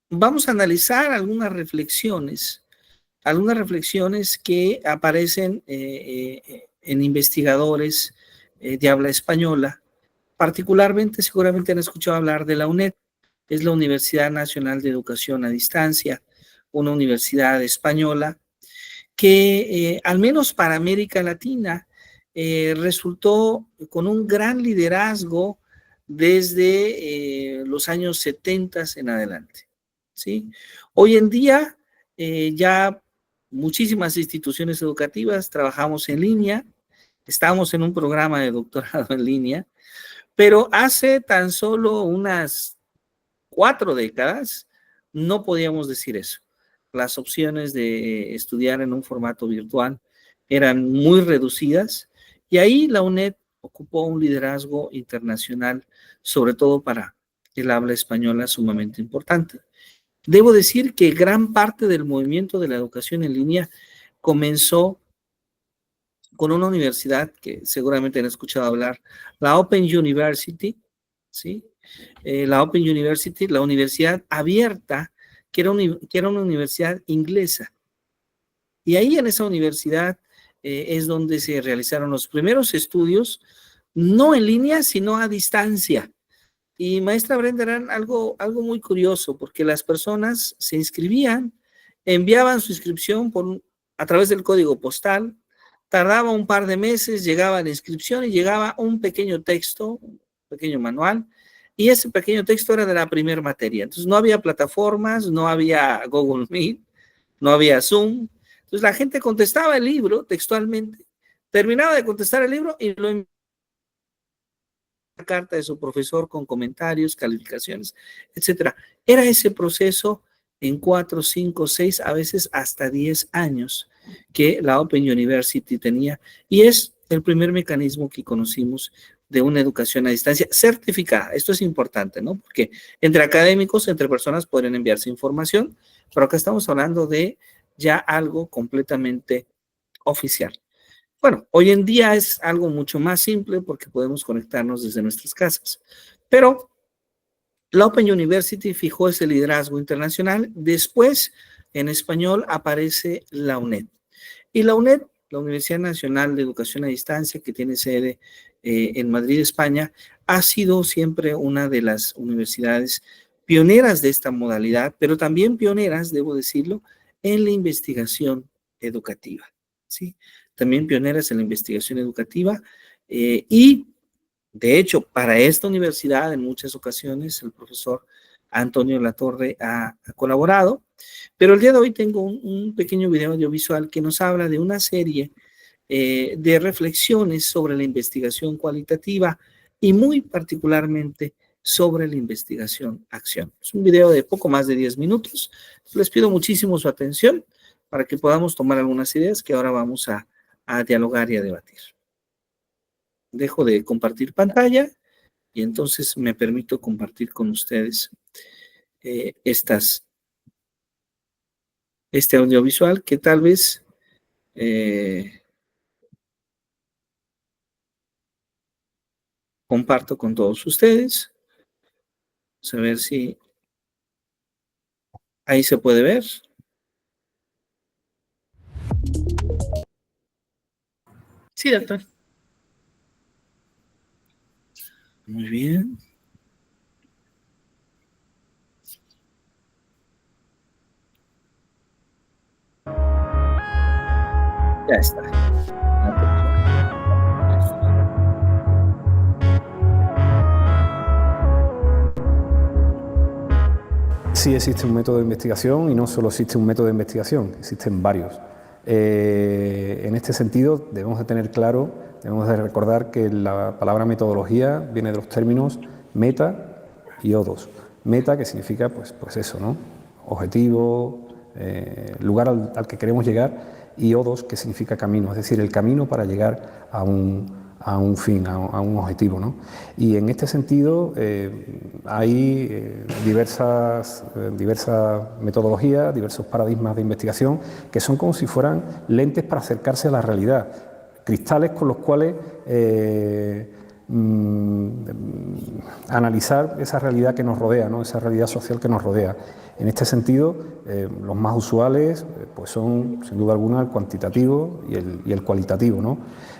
vamos a analizar algunas reflexiones que aparecen en investigadores de habla española. Particularmente, seguramente han escuchado hablar de la UNED, es la Universidad Nacional de Educación a Distancia, una universidad española que al menos para América Latina resultó con un gran liderazgo desde los años 70 en adelante. ¿Sí? Hoy en día ya muchísimas instituciones educativas trabajamos en línea, estamos en un programa de doctorado en línea, pero hace tan solo unas 4 décadas no podíamos decir eso. Las opciones de estudiar en un formato virtual eran muy reducidas y ahí la UNED ocupó un liderazgo internacional, sobre todo para el habla española, sumamente importante. Debo decir que gran parte del movimiento de la educación en línea comenzó con una universidad que seguramente han escuchado hablar, la Open University, ¿sí? La Open University, la universidad abierta, que era una universidad inglesa. Y ahí en esa universidad es donde se realizaron los primeros estudios, no en línea, sino a distancia. Y maestra Brenda, era algo muy curioso, porque las personas se inscribían, enviaban su inscripción a través del código postal, tardaba un par de meses, llegaba la inscripción y llegaba un pequeño texto, un pequeño manual, y ese pequeño texto era de la primera materia. Entonces no había plataformas, no había Google Meet, no había Zoom. Entonces la gente contestaba el libro textualmente, terminaba de contestar el libro y lo enviaba carta de su profesor con comentarios, calificaciones, etcétera. Era ese proceso en 4, 5, 6, a veces hasta 10 años que la Open University tenía, y es el primer mecanismo que conocimos de una educación a distancia certificada. Esto es importante, ¿no? Porque entre académicos, entre personas pueden enviarse información, pero acá estamos hablando de ya algo completamente oficial. Bueno, hoy en día es algo mucho más simple porque podemos conectarnos desde nuestras casas, pero La Open University fijó ese liderazgo internacional. Después, en español, aparece la UNED. Y la UNED, la Universidad Nacional de Educación a Distancia, que tiene sede en Madrid, España, ha sido siempre una de las universidades pioneras de esta modalidad, pero también pioneras, debo decirlo, en la investigación educativa, ¿sí? También pioneras en la investigación educativa y, de hecho, para esta universidad, en muchas ocasiones, el profesor Antonio Latorre ha colaborado, pero el día de hoy tengo un pequeño video audiovisual que nos habla de una serie de reflexiones sobre la investigación cualitativa y muy particularmente sobre la investigación-acción. Es un video de poco más de 10 minutos. Les pido muchísimo su atención para que podamos tomar algunas ideas que ahora vamos a dialogar y a debatir. Dejo de compartir pantalla y entonces me permito compartir con ustedes este audiovisual que tal vez comparto con todos ustedes. Vamos a ver si ahí se puede ver. Sí, doctor. Muy bien. Ya está. Sí existe un método de investigación y no solo existe un método de investigación, existen varios. En este sentido debemos de tener claro, debemos de recordar que la palabra metodología viene de los términos meta y odos. Meta, que significa pues eso, ¿no? Objetivo, lugar al que queremos llegar, y odos, que significa camino, es decir, el camino para llegar a un fin, a un objetivo, ¿no? Y en este sentido hay diversas metodologías, diversos paradigmas de investigación que son como si fueran lentes para acercarse a la realidad, cristales con los cuales analizar esa realidad que nos rodea, ¿no? Esa realidad social que nos rodea. En este sentido, los más usuales pues son, sin duda alguna, el cuantitativo y el cualitativo, ¿no?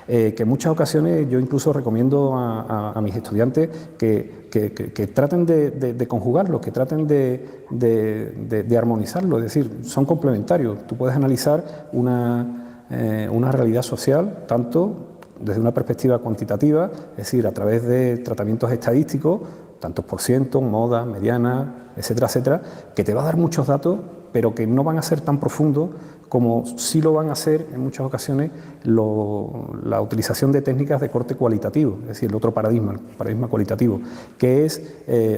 Que en muchas ocasiones yo incluso recomiendo a mis estudiantes que traten de conjugarlo, que traten de armonizarlo, es decir, son complementarios. Tú puedes analizar una realidad social tanto desde una perspectiva cuantitativa, es decir, a través de tratamientos estadísticos, tantos por ciento, moda, mediana, etcétera, etcétera, que te va a dar muchos datos, pero que no van a ser tan profundos como sí lo van a hacer en muchas ocasiones la utilización de técnicas de corte cualitativo, es decir, el otro paradigma, el paradigma cualitativo, que es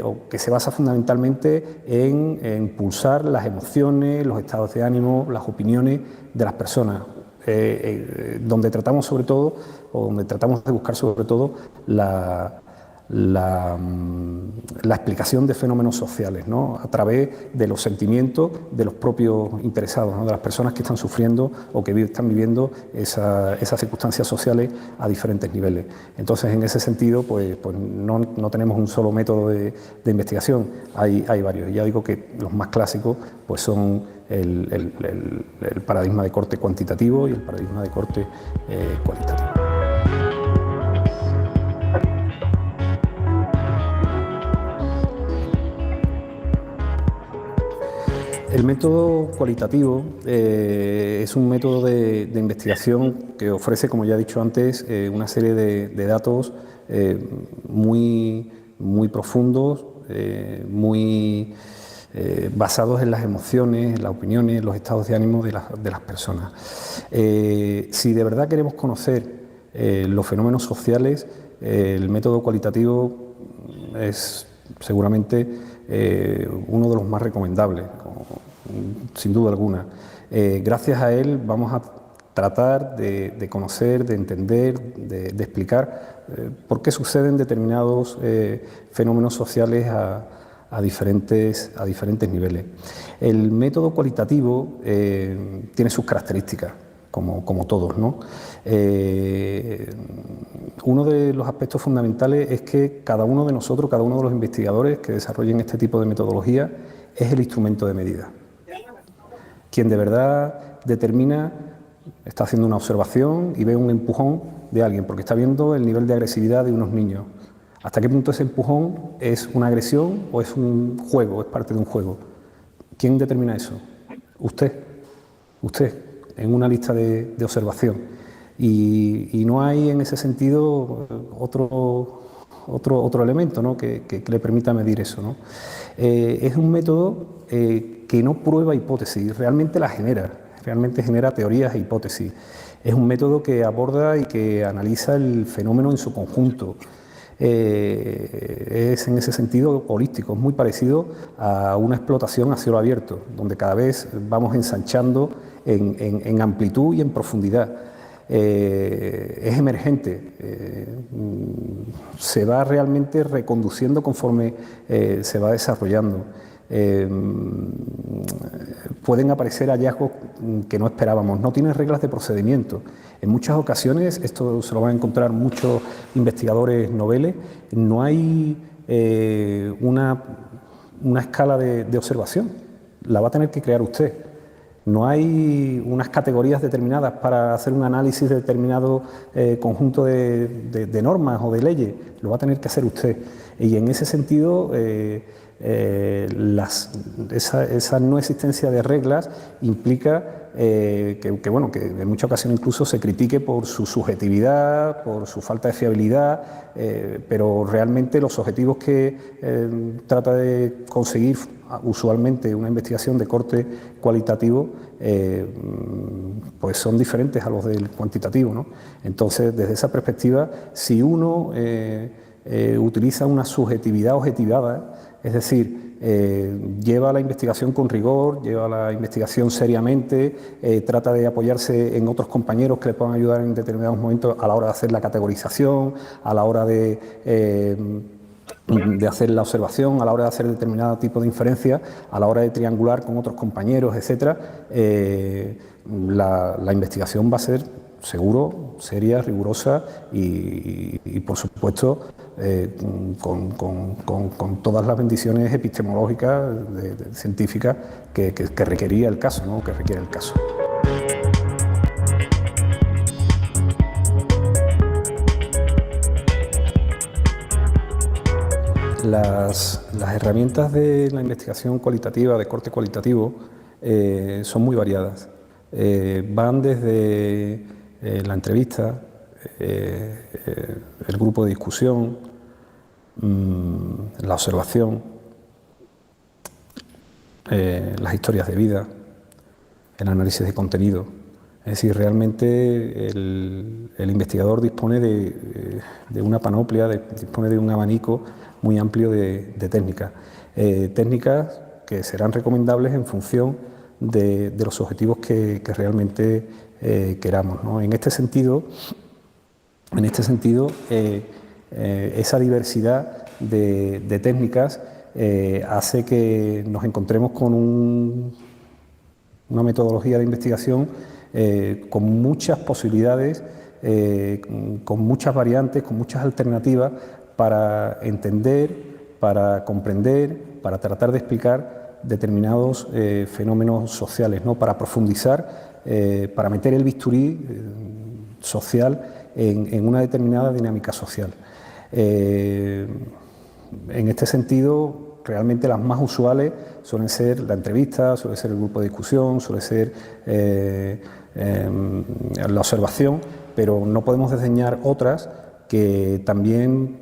o que se basa fundamentalmente en impulsar las emociones, los estados de ánimo, las opiniones de las personas, donde tratamos sobre todo, o donde tratamos de buscar sobre todo la explicación de fenómenos sociales, ¿no? A través de los sentimientos de los propios interesados, ¿no? De las personas que están sufriendo o que están viviendo esas circunstancias sociales a diferentes niveles. Entonces, en ese sentido, pues no tenemos un solo método de investigación, hay varios. Ya digo que los más clásicos pues son el paradigma de corte cuantitativo y el paradigma de corte cualitativo. El método cualitativo es un método de investigación que ofrece, como ya he dicho antes, una serie de datos muy profundos, muy basados en las emociones, las opiniones, los estados de ánimo de las personas. Si de verdad queremos conocer los fenómenos sociales, el método cualitativo es seguramente uno de los más recomendables, sin duda alguna. Gracias a él vamos a tratar de conocer, de entender, de explicar por qué suceden determinados fenómenos sociales a diferentes niveles. El método cualitativo tiene sus características. como todos, ¿no? Uno de los aspectos fundamentales es que cada uno de nosotros, cada uno de los investigadores que desarrollen este tipo de metodología es el instrumento de medida. Quien de verdad determina, está haciendo una observación y ve un empujón de alguien, porque está viendo el nivel de agresividad de unos niños. ¿Hasta qué punto ese empujón es una agresión o es un juego, es parte de un juego? ¿Quién determina eso? Usted, en una lista de observación. Y no hay en ese sentido otro elemento, ¿no?, que le permita medir eso, ¿no? Es un método que no prueba hipótesis, realmente la genera, realmente genera teorías e hipótesis. Es un método que aborda y que analiza el fenómeno en su conjunto. Es en ese sentido holístico, es muy parecido a una explotación a cielo abierto, donde cada vez vamos ensanchando en amplitud y en profundidad. Es emergente, se va realmente reconduciendo conforme se va desarrollando. Pueden aparecer hallazgos que no esperábamos, no tienen reglas de procedimiento. En muchas ocasiones, esto se lo van a encontrar muchos investigadores noveles, no hay una escala de observación, la va a tener que crear usted. No hay unas categorías determinadas para hacer un análisis de determinado conjunto de normas o de leyes, lo va a tener que hacer usted. Y en ese sentido, esa no existencia de reglas implica que en muchas ocasiones incluso se critique por su subjetividad, por su falta de fiabilidad, pero realmente los objetivos que trata de conseguir usualmente una investigación de corte cualitativo pues son diferentes a los del cuantitativo, ¿no? Entonces, desde esa perspectiva, si uno utiliza una subjetividad objetivada, es decir, lleva la investigación con rigor, lleva la investigación seriamente, trata de apoyarse en otros compañeros que le puedan ayudar en determinados momentos a la hora de hacer la categorización, a la hora de hacer la observación, a la hora de hacer determinado tipo de inferencia, a la hora de triangular con otros compañeros, etcétera, la investigación va a ser seguro, seria, rigurosa y por supuesto con todas las bendiciones epistemológicas, científicas que requería el caso, ¿no?, que requiere el caso. Las herramientas de la investigación cualitativa, de corte cualitativo, son muy variadas. Van desde la entrevista, el grupo de discusión, la observación, las historias de vida, el análisis de contenido. Es decir, realmente el investigador dispone de una panoplia, dispone de un abanico muy amplio de técnicas. Técnicas que serán recomendables en función de los objetivos que realmente queramos, ¿no? En este sentido, esa diversidad de técnicas hace que nos encontremos con una metodología de investigación con muchas posibilidades, con muchas variantes, con muchas alternativas para entender, para comprender, para tratar de explicar determinados fenómenos sociales, ¿no?, para profundizar, para meter el bisturí social en una determinada dinámica social. En este sentido, realmente las más usuales suelen ser la entrevista, suele ser el grupo de discusión, suele ser la observación, pero no podemos desdeñar otras que también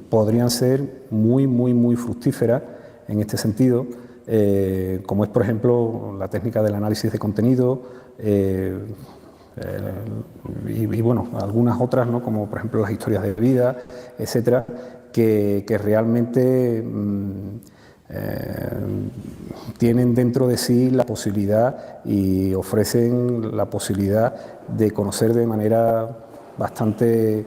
podrían ser muy fructíferas en este sentido, como es, por ejemplo, la técnica del análisis de contenido, y bueno, algunas otras, ¿no?, como por ejemplo las historias de vida, etcétera, que realmente tienen dentro de sí la posibilidad y ofrecen la posibilidad de conocer de manera bastante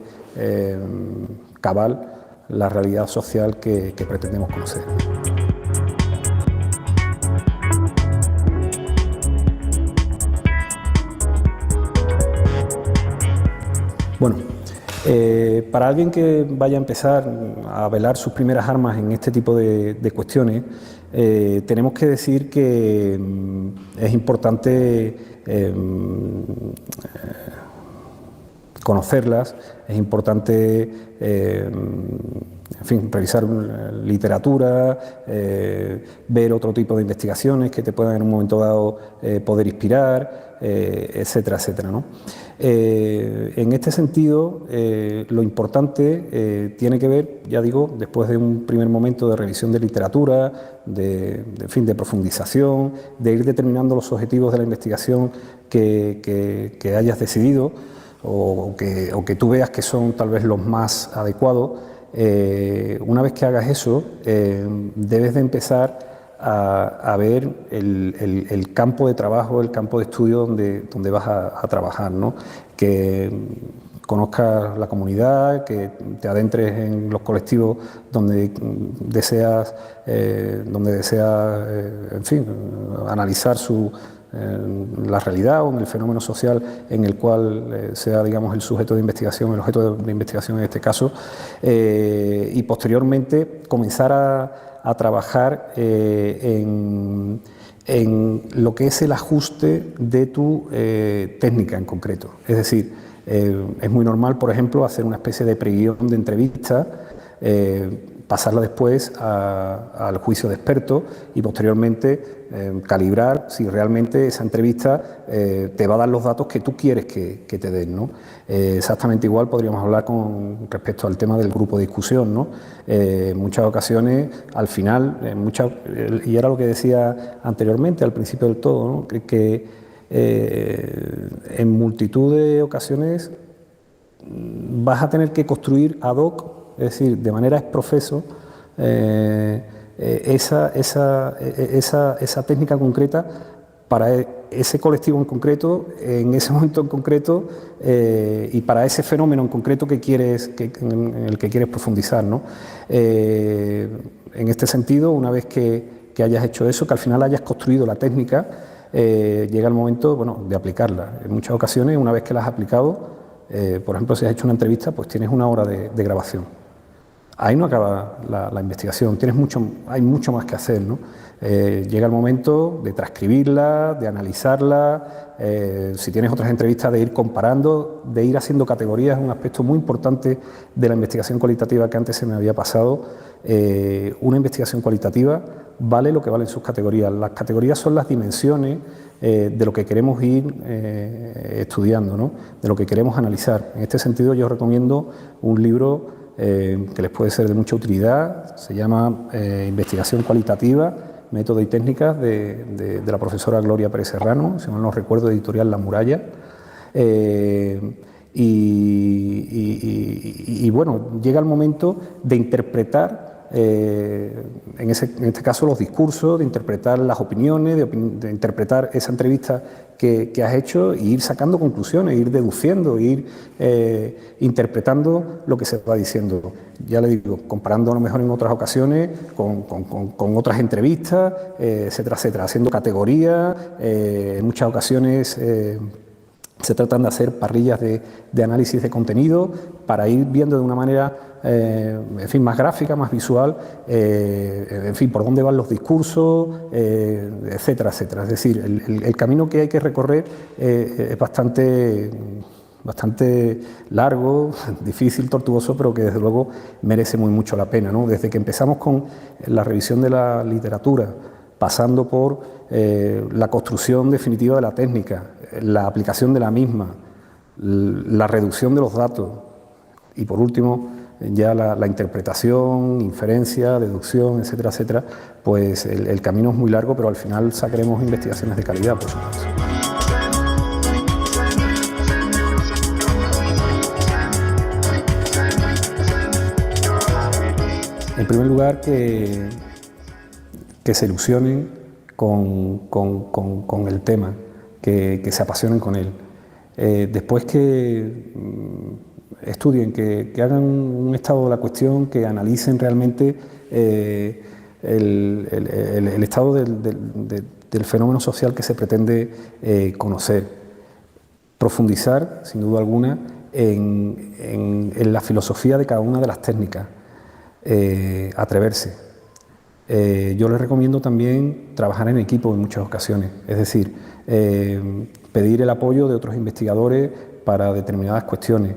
cabal la realidad social que pretendemos conocer. Bueno, para alguien que vaya a empezar a velar sus primeras armas en este tipo de cuestiones, tenemos que decir que es importante conocerlas, es importante, en fin, revisar literatura, ver otro tipo de investigaciones que te puedan en un momento dado poder inspirar, etcétera, etcétera, ¿no? En este sentido, lo importante tiene que ver, ya digo, después de un primer momento de revisión de literatura, en fin, de profundización, de ir determinando los objetivos de la investigación que hayas decidido, o que tú veas que son tal vez los más adecuados. Una vez que hagas eso, debes de empezar a ver el campo de trabajo, el campo de estudio donde vas a trabajar, ¿no? Que conozcas la comunidad, que te adentres en los colectivos donde deseas, en fin, analizar la realidad o en el fenómeno social en el cual sea, digamos, el sujeto de investigación, el objeto de investigación en este caso, y posteriormente comenzar a trabajar en lo que es el ajuste de tu técnica en concreto. Es decir, es muy normal, por ejemplo, hacer una especie de preguión de entrevista, pasarla después al juicio de expertos y posteriormente calibrar si realmente esa entrevista te va a dar los datos que tú quieres que te den, ¿no? Exactamente igual podríamos hablar con respecto al tema del grupo de discusión, ¿no? En muchas ocasiones, al final, y era lo que decía anteriormente, al principio del todo, ¿no? que en multitud de ocasiones vas a tener que construir ad hoc, es decir, de manera ex professo, esa técnica concreta para ese colectivo en concreto, en ese momento en concreto, y para ese fenómeno en concreto en el que quieres profundizar, ¿no? En este sentido, una vez que hayas hecho eso, que al final hayas construido la técnica, llega el momento, bueno, de aplicarla. En muchas ocasiones, una vez que la has aplicado, por ejemplo, si has hecho una entrevista, pues tienes una hora de grabación. Ahí no acaba la investigación, hay mucho más que hacer, ¿no? Llega el momento de transcribirla, de analizarla, si tienes otras entrevistas, de ir comparando, de ir haciendo categorías, es un aspecto muy importante de la investigación cualitativa que antes se me había pasado. Una investigación cualitativa vale lo que valen sus categorías. Las categorías son las dimensiones de lo que queremos ir estudiando, ¿no? De lo que queremos analizar. En este sentido, yo recomiendo un libro que les puede ser de mucha utilidad, se llama Investigación cualitativa, método y técnicas, de la profesora Gloria Pérez Serrano, si mal no recuerdo, editorial La Muralla. Y bueno, llega el momento de interpretar, en este caso, los discursos, de interpretar las opiniones, de interpretar esa entrevista que has hecho e ir sacando conclusiones, ir deduciendo, ir interpretando lo que se va diciendo. Ya le digo, comparando a lo mejor en otras ocasiones con otras entrevistas, etcétera, etcétera, haciendo categorías, en muchas ocasiones se tratan de hacer parrillas de análisis de contenido para ir viendo de una manera, en fin, más gráfica, más visual, en fin, por dónde van los discursos, etcétera, etcétera. Es decir, el camino que hay que recorrer es bastante largo, difícil, tortuoso, pero que desde luego merece mucho la pena, ¿no? Desde que empezamos con la revisión de la literatura, pasando por la construcción definitiva de la técnica, la aplicación de la misma, la reducción de los datos y, por último, ya la interpretación, inferencia, deducción, etcétera, etcétera, pues el camino es muy largo, pero al final sacaremos investigaciones de calidad, por supuesto. En primer lugar, que se ilusionen con el tema, que se apasionen con él. Después que estudien, que hagan un estado de la cuestión, que analicen realmente el estado del fenómeno social que se pretende conocer. Profundizar, sin duda alguna, en la filosofía de cada una de las técnicas, atreverse. Yo les recomiendo también trabajar en equipo en muchas ocasiones, es decir, pedir el apoyo de otros investigadores para determinadas cuestiones,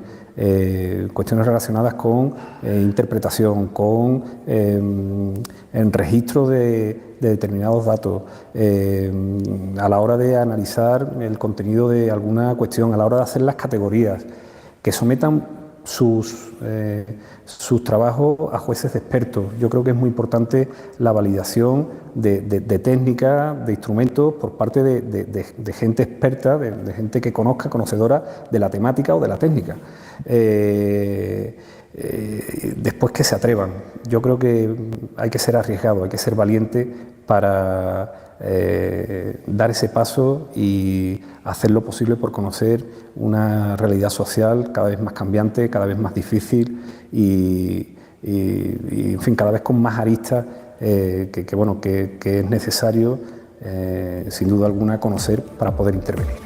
cuestiones relacionadas con interpretación, con en registro de determinados datos, a la hora de analizar el contenido de alguna cuestión, a la hora de hacer las categorías, que sometan sus trabajos a jueces de expertos. Yo creo que es muy importante la validación de técnicas, de instrumentos por parte de gente experta, de gente que conozca, conocedora de la temática o de la técnica. Después que se atrevan. Yo creo que hay que ser arriesgado, hay que ser valiente para dar ese paso y hacer lo posible por conocer una realidad social cada vez más cambiante, cada vez más difícil y en fin, cada vez con más aristas que es necesario, sin duda alguna, conocer para poder intervenir.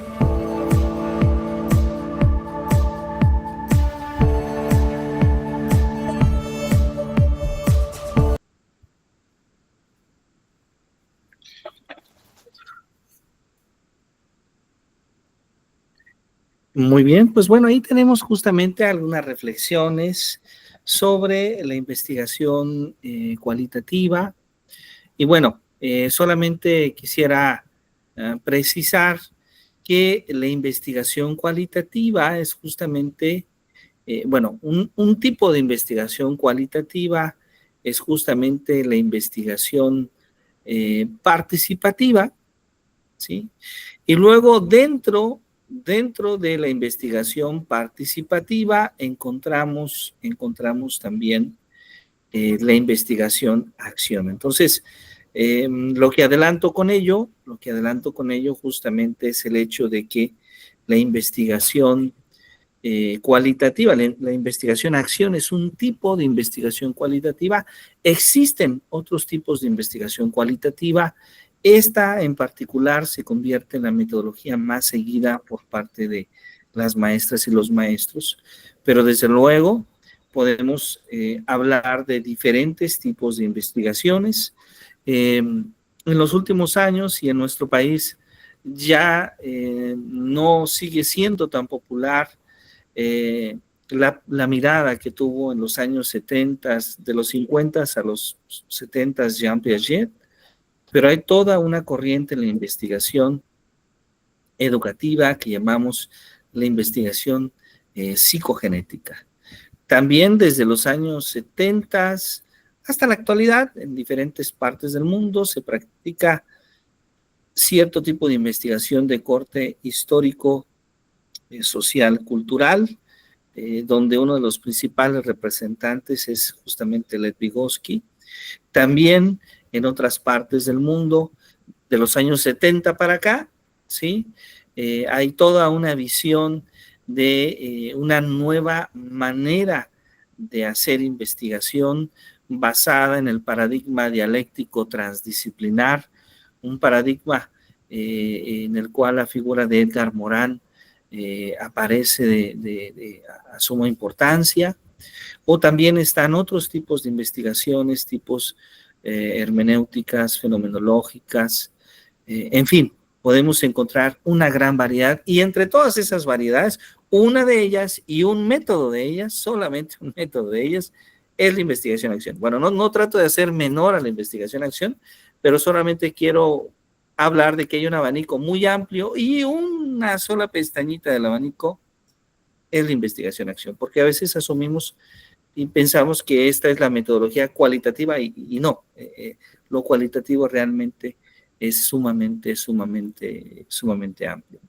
Muy bien, pues bueno, ahí tenemos justamente algunas reflexiones sobre la investigación cualitativa. Y bueno, solamente quisiera precisar que la investigación cualitativa es justamente, un tipo de investigación cualitativa es justamente la investigación participativa, ¿sí? Y luego dentro de la investigación participativa encontramos también la investigación acción. Entonces, lo que adelanto con ello justamente es el hecho de que la investigación cualitativa, la investigación acción es un tipo de investigación cualitativa. Existen otros tipos de investigación cualitativa. Esta en particular se convierte en la metodología más seguida por parte de las maestras y los maestros, pero desde luego podemos hablar de diferentes tipos de investigaciones. En los últimos años y en nuestro país ya no sigue siendo tan popular la mirada que tuvo en los años 70, de los 50 a los 70 Jean Piaget, pero hay toda una corriente en la investigación educativa que llamamos la investigación psicogenética. También desde los años 70 hasta la actualidad, en diferentes partes del mundo se practica cierto tipo de investigación de corte histórico, social, cultural, donde uno de los principales representantes es justamente Lev Vygotsky. También en otras partes del mundo, de los años 70 para acá, ¿sí? Hay toda una visión de una nueva manera de hacer investigación basada en el paradigma dialéctico transdisciplinar, un paradigma en el cual la figura de Edgar Morin aparece a suma importancia. O también están otros tipos de investigaciones, tipos hermenéuticas, fenomenológicas, en fin, podemos encontrar una gran variedad y entre todas esas variedades, una de ellas y un método de ellas, solamente un método de ellas, es la investigación-acción. Bueno, no trato de hacer menor a la investigación-acción, pero solamente quiero hablar de que hay un abanico muy amplio y una sola pestañita del abanico es la investigación-acción, porque a veces asumimos y pensamos que esta es la metodología cualitativa y no, lo cualitativo realmente es sumamente amplio.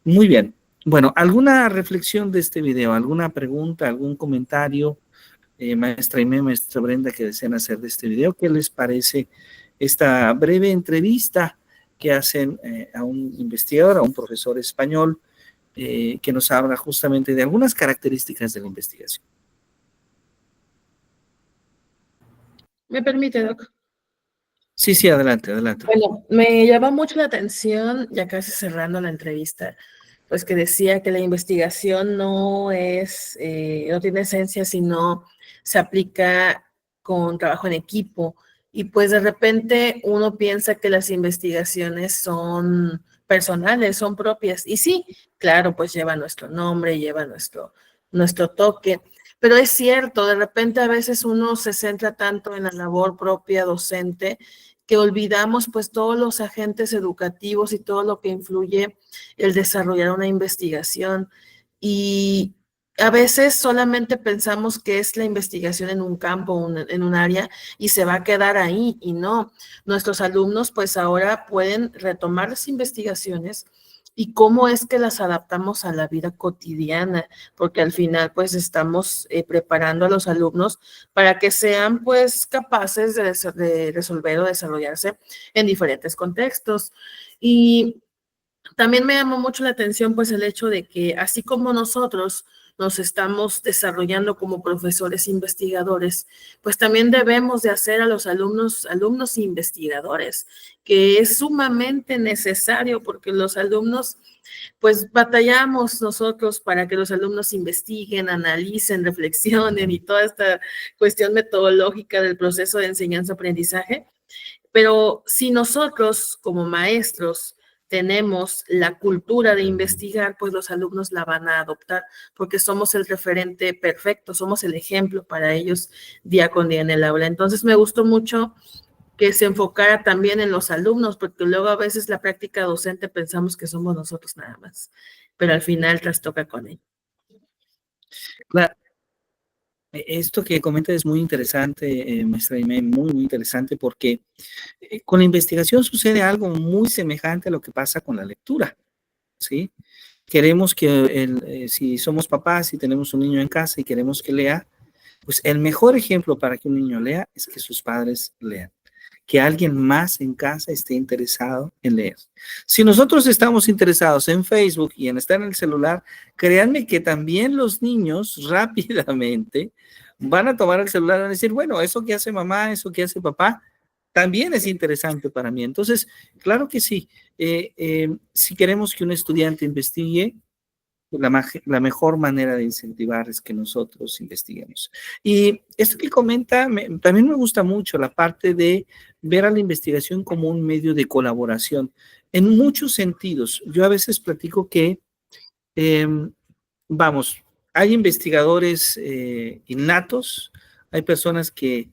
Muy bien. Bueno, ¿alguna reflexión de este video? ¿Alguna pregunta, algún comentario, maestra Aimee, maestra Brenda, que desean hacer de este video? ¿Qué les parece esta breve entrevista que hacen a un investigador, a un profesor español, que nos habla justamente de algunas características de la investigación? ¿Me permite, Doc? Sí, adelante. Bueno, me llamó mucho la atención, ya casi cerrando la entrevista, pues que decía que la investigación no es, no tiene esencia, sino se aplica con trabajo en equipo. Y pues de repente uno piensa que las investigaciones son personales, son propias. Y sí, claro, pues lleva nuestro nombre, lleva nuestro toque. Pero es cierto, de repente a veces uno se centra tanto en la labor propia docente que olvidamos pues todos los agentes educativos y todo lo que influye el desarrollar una investigación. Y a veces solamente pensamos que es la investigación en un campo, en un área, y se va a quedar ahí, y no. Nuestros alumnos pues ahora pueden retomar las investigaciones y cómo es que las adaptamos a la vida cotidiana, porque al final pues estamos preparando a los alumnos para que sean pues capaces de resolver o desarrollarse en diferentes contextos. Y también me llamó mucho la atención pues el hecho de que así como nosotros nos estamos desarrollando como profesores investigadores, pues también debemos de hacer a los alumnos investigadores, que es sumamente necesario porque los alumnos pues batallamos nosotros para que los alumnos investiguen, analicen, reflexionen y toda esta cuestión metodológica del proceso de enseñanza-aprendizaje. Pero si nosotros como maestros tenemos la cultura de investigar, pues los alumnos la van a adoptar porque somos el referente perfecto, somos el ejemplo para ellos día con día en el aula. Entonces me gustó mucho que se enfocara también en los alumnos, porque luego a veces la práctica docente pensamos que somos nosotros nada más, pero al final trastoca con ellos. Claro. Esto que comenta es muy interesante, maestra Aimee, muy, muy interesante, porque con la investigación sucede algo muy semejante a lo que pasa con la lectura, ¿sí? Queremos que, si somos papás y tenemos un niño en casa y queremos que lea, pues el mejor ejemplo para que un niño lea es que sus padres lean, que alguien más en casa esté interesado en leer. Si nosotros estamos interesados en Facebook y en estar en el celular, créanme que también los niños rápidamente van a tomar el celular y van a decir, bueno, eso que hace mamá, eso que hace papá, también es interesante para mí. Entonces, claro que sí. Si queremos que un estudiante investigue, la mejor manera de incentivar es que nosotros investiguemos. Y esto que comenta, también me gusta mucho la parte de ver a la investigación como un medio de colaboración. En muchos sentidos, yo a veces platico que, vamos, hay investigadores innatos, hay personas que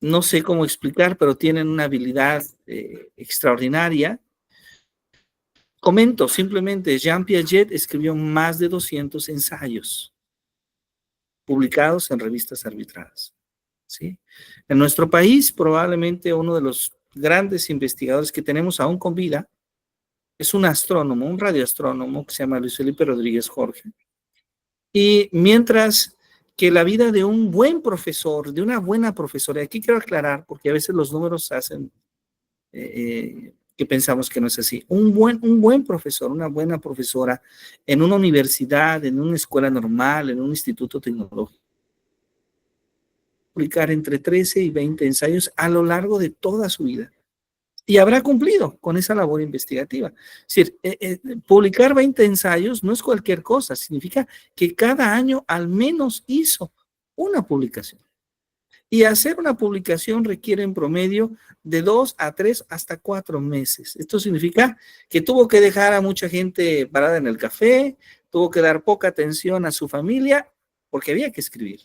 no sé cómo explicar, pero tienen una habilidad extraordinaria. Comento simplemente, Jean Piaget escribió más de 200 ensayos publicados en revistas arbitradas, ¿sí? En nuestro país, probablemente uno de los grandes investigadores que tenemos aún con vida es un astrónomo, un radioastrónomo que se llama Luis Felipe Rodríguez Jorge. Y mientras que la vida de un buen profesor, de una buena profesora, y aquí quiero aclarar, porque a veces los números hacen que pensamos que no es así. Un buen profesor, una buena profesora en una universidad, en una escuela normal, en un instituto tecnológico, publicar entre 13 y 20 ensayos a lo largo de toda su vida. Y habrá cumplido con esa labor investigativa. Es decir, publicar 20 ensayos no es cualquier cosa, significa que cada año al menos hizo una publicación. Y hacer una publicación requiere en promedio de 2 a 3 hasta 4 meses. Esto significa que tuvo que dejar a mucha gente parada en el café, tuvo que dar poca atención a su familia, porque había que escribir.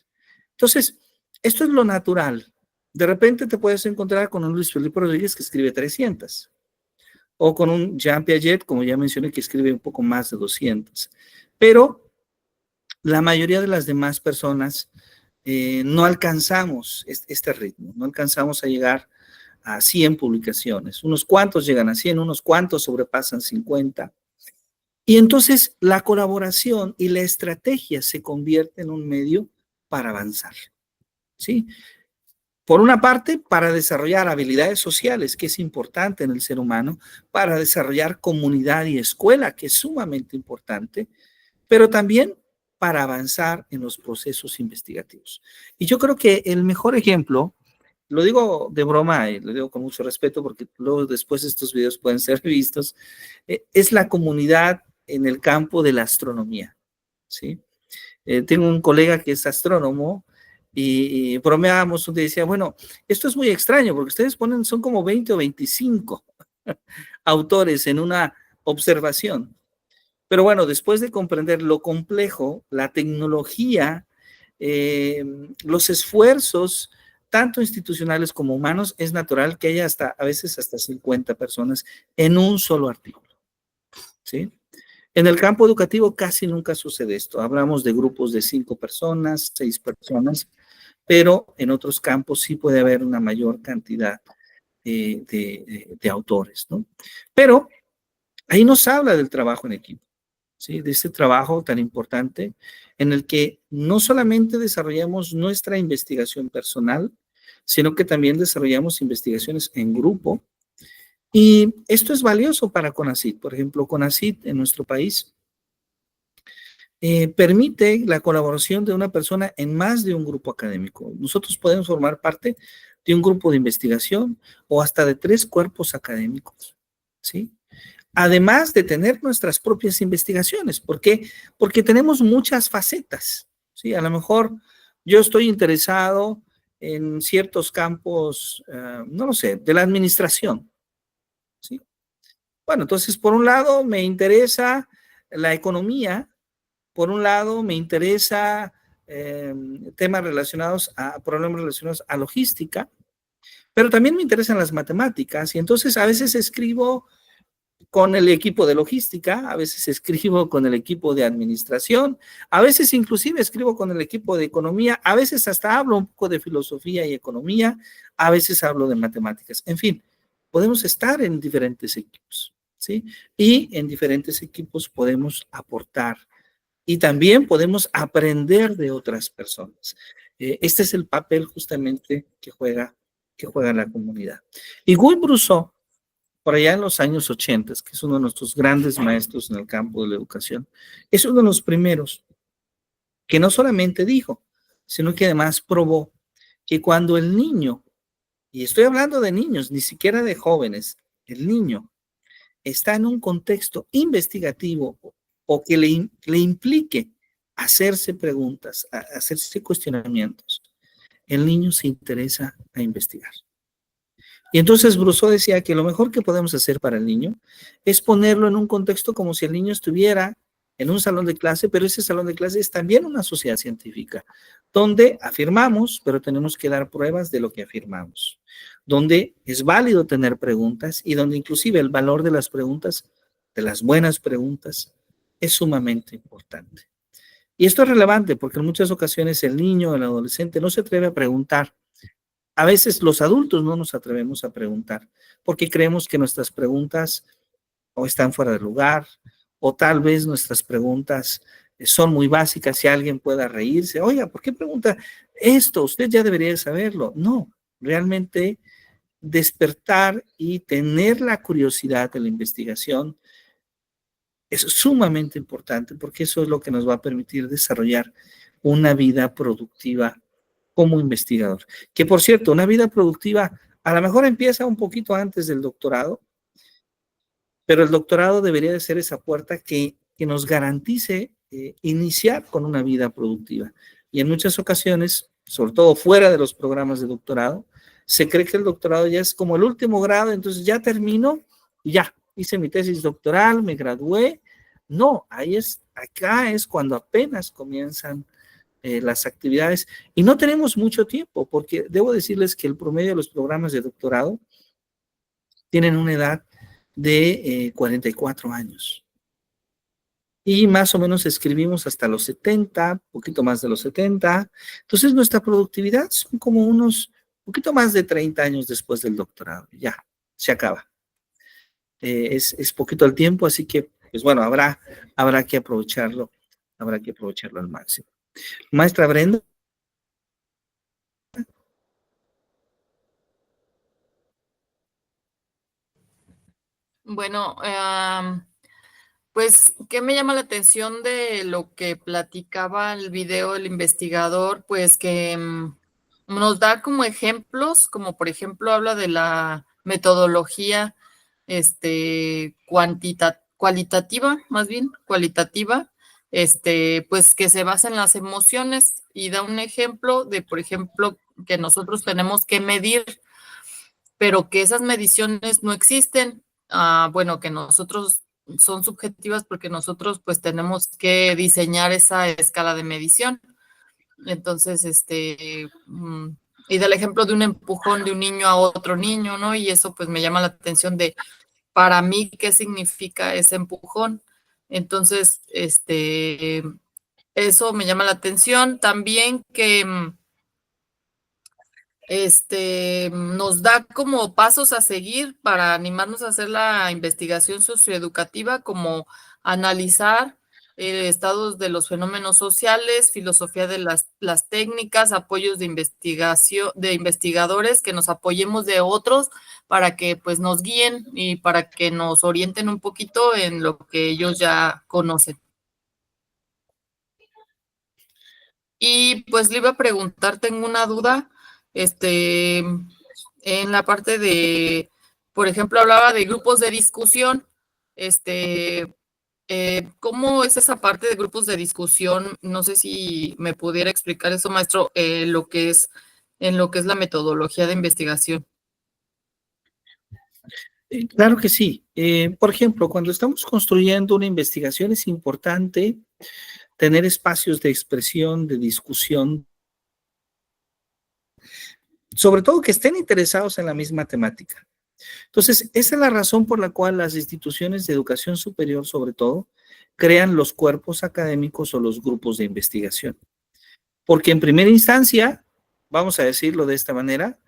Entonces, esto es lo natural. De repente te puedes encontrar con un Luis Felipe Rodríguez que escribe 300, o con un Jean Piaget, como ya mencioné, que escribe un poco más de 200. Pero la mayoría de las demás personas no alcanzamos este ritmo, no alcanzamos a llegar a 100 publicaciones. Unos cuantos llegan a 100, unos cuantos sobrepasan 50. Y entonces la colaboración y la estrategia se convierte en un medio para avanzar, ¿sí? Por una parte, para desarrollar habilidades sociales, que es importante en el ser humano, para desarrollar comunidad y escuela, que es sumamente importante, pero también para avanzar en los procesos investigativos. Y yo creo que el mejor ejemplo lo digo de broma y lo digo con mucho respeto porque luego después estos videos pueden ser vistos, es la comunidad en el campo de la astronomía, ¿sí? Tengo un colega que es astrónomo y bromeábamos un día y decía, bueno, esto es muy extraño porque ustedes ponen, son como 20 o 25 autores en una observación. Pero bueno, después de comprender lo complejo, la tecnología, los esfuerzos, tanto institucionales como humanos, es natural que haya hasta, a veces hasta 50 personas en un solo artículo, ¿sí? En el campo educativo casi nunca sucede esto. Hablamos de grupos de 5 personas, 6 personas, pero en otros campos sí puede haber una mayor cantidad de autores, ¿no? Pero ahí nos habla del trabajo en equipo, ¿sí? De este trabajo tan importante en el que no solamente desarrollamos nuestra investigación personal, sino que también desarrollamos investigaciones en grupo. Y esto es valioso para CONACYT. Por ejemplo, CONACYT en nuestro país permite la colaboración de una persona en más de un grupo académico. Nosotros podemos formar parte de un grupo de investigación o hasta de 3 cuerpos académicos, ¿sí? Además de tener nuestras propias investigaciones. ¿Por qué? Porque tenemos muchas facetas, ¿sí? A lo mejor yo estoy interesado en ciertos campos, no lo sé, de la administración, ¿sí? Bueno, entonces, por un lado, me interesa la economía, por un lado, me interesa temas relacionados a problemas relacionados a logística, pero también me interesan las matemáticas y entonces a veces escribo con el equipo de logística, a veces escribo con el equipo de administración, a veces inclusive escribo con el equipo de economía, a veces hasta hablo un poco de filosofía y economía, a veces hablo de matemáticas. En fin, podemos estar en diferentes equipos, ¿sí? Y en diferentes equipos podemos aportar y también podemos aprender de otras personas. Este es el papel justamente que juega la comunidad. Y Guy Brousseau, por allá en los años 80, que es uno de nuestros grandes maestros en el campo de la educación, es uno de los primeros que no solamente dijo, sino que además probó que cuando el niño, y estoy hablando de niños, ni siquiera de jóvenes, el niño está en un contexto investigativo o que le implique hacerse preguntas, hacerse cuestionamientos, el niño se interesa a investigar. Y entonces Brousseau decía que lo mejor que podemos hacer para el niño es ponerlo en un contexto como si el niño estuviera en un salón de clase, pero ese salón de clase es también una sociedad científica, donde afirmamos, pero tenemos que dar pruebas de lo que afirmamos, donde es válido tener preguntas y donde inclusive el valor de las preguntas, de las buenas preguntas, es sumamente importante. Y esto es relevante porque en muchas ocasiones el niño, el adolescente no se atreve a preguntar. A veces los adultos no nos atrevemos a preguntar porque creemos que nuestras preguntas o están fuera de lugar o tal vez nuestras preguntas son muy básicas y alguien pueda reírse. Oiga, ¿por qué pregunta esto? Usted ya debería saberlo. No, realmente despertar y tener la curiosidad de la investigación es sumamente importante porque eso es lo que nos va a permitir desarrollar una vida productiva como investigador. Que por cierto, una vida productiva a lo mejor empieza un poquito antes del doctorado, pero el doctorado debería de ser esa puerta que nos garantice iniciar con una vida productiva. Y en muchas ocasiones, sobre todo fuera de los programas de doctorado, se cree que el doctorado ya es como el último grado, entonces ya termino y ya, hice mi tesis doctoral, me gradué. No, acá es cuando apenas comienzan las actividades y no tenemos mucho tiempo, porque debo decirles que el promedio de los programas de doctorado tienen una edad de 44 años. Y más o menos escribimos hasta los 70, poquito más de los 70. Entonces nuestra productividad son como unos poquito más de 30 años después del doctorado. Ya, se acaba. Es poquito el tiempo, así que, pues bueno, habrá que aprovecharlo al máximo. Maestra Brenda. Bueno, pues, ¿qué me llama la atención de lo que platicaba el video del investigador? Pues que nos da como ejemplos, como por ejemplo habla de la metodología cualitativa, más bien, cualitativa, pues que se basa en las emociones y da un ejemplo de, por ejemplo, que nosotros tenemos que medir, pero que esas mediciones no existen. Bueno, que nosotros son subjetivas porque nosotros pues tenemos que diseñar esa escala de medición. Entonces, y del ejemplo de un empujón de un niño a otro niño, ¿no? Y eso pues me llama la atención de, para mí, ¿qué significa ese empujón? Entonces, eso me llama la atención. También que nos da como pasos a seguir para animarnos a hacer la investigación socioeducativa, como analizar estados de los fenómenos sociales, filosofía de las técnicas, apoyos de investigación, de investigadores, que nos apoyemos de otros para que pues nos guíen y para que nos orienten un poquito en lo que ellos ya conocen. Y pues le iba a preguntar, tengo una duda, en la parte de, por ejemplo, hablaba de grupos de discusión, ¿cómo es esa parte de grupos de discusión? No sé si me pudiera explicar eso, maestro, lo que es, en lo que es la metodología de investigación. Claro que sí. Por ejemplo, cuando estamos construyendo una investigación es importante tener espacios de expresión, de discusión, sobre todo que estén interesados en la misma temática. Entonces, esa es la razón por la cual las instituciones de educación superior, sobre todo, crean los cuerpos académicos o los grupos de investigación. Porque en primera instancia, vamos a decirlo de esta manera,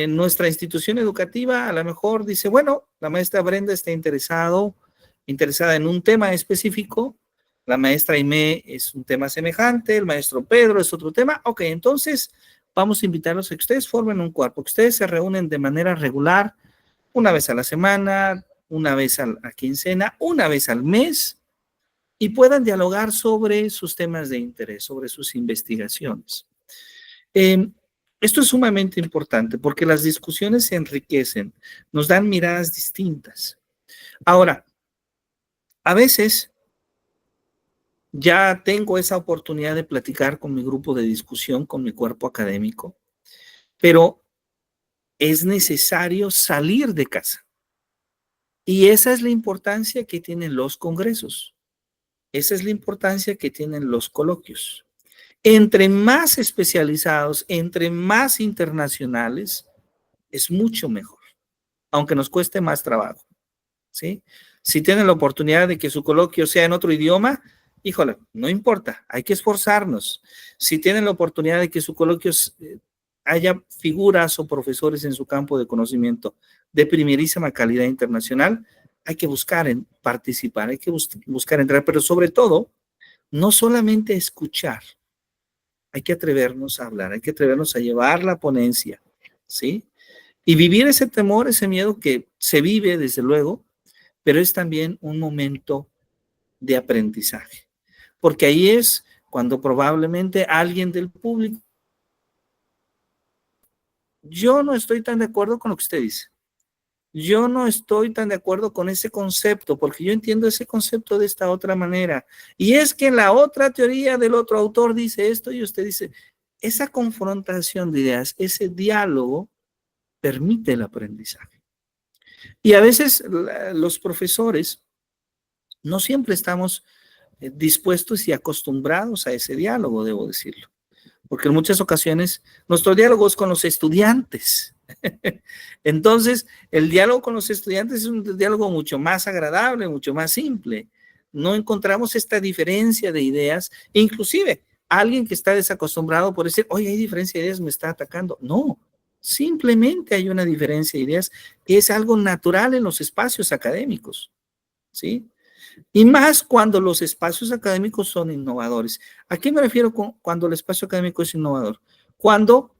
nuestra institución educativa a lo mejor dice, bueno, la maestra Brenda está interesada en un tema específico, la maestra Aimé es un tema semejante, el maestro Pedro es otro tema, ok, entonces vamos a invitarlos a que ustedes formen un cuerpo, que ustedes se reúnen de manera regular, una vez a la semana, una vez a quincena, una vez al mes, y puedan dialogar sobre sus temas de interés, sobre sus investigaciones. Esto es sumamente importante porque las discusiones se enriquecen, nos dan miradas distintas. Ahora, a veces ya tengo esa oportunidad de platicar con mi grupo de discusión, con mi cuerpo académico, pero es necesario salir de casa. Y esa es la importancia que tienen los congresos. Esa es la importancia que tienen los coloquios. Entre más especializados, entre más internacionales, es mucho mejor, aunque nos cueste más trabajo, ¿sí? Si tienen la oportunidad de que su coloquio sea en otro idioma, híjole, no importa, hay que esforzarnos. Si tienen la oportunidad de que su coloquio haya figuras o profesores en su campo de conocimiento de primerísima calidad internacional, hay que buscar en participar, hay que buscar entrar, pero sobre todo, no solamente escuchar, hay que atrevernos a hablar, hay que atrevernos a llevar la ponencia, ¿sí? Y vivir ese temor, ese miedo que se vive, desde luego, pero es también un momento de aprendizaje, porque ahí es cuando probablemente alguien del público, yo no estoy tan de acuerdo con lo que usted dice, yo no estoy tan de acuerdo con ese concepto, porque yo entiendo ese concepto de esta otra manera, y es que la otra teoría del otro autor dice esto y usted dice, esa confrontación de ideas, ese diálogo permite el aprendizaje. Y a veces los profesores no siempre estamos dispuestos y acostumbrados a ese diálogo, debo decirlo, porque en muchas ocasiones nuestro diálogo es con los estudiantes. Entonces, el diálogo con los estudiantes es un diálogo mucho más agradable, mucho más simple. No encontramos esta diferencia de ideas, inclusive alguien que está desacostumbrado por decir, oye, hay diferencia de ideas, me está atacando. No, simplemente hay una diferencia de ideas que es algo natural en los espacios académicos, ¿sí? Y más cuando los espacios académicos son innovadores. ¿A qué me refiero cuando el espacio académico es innovador? Cuando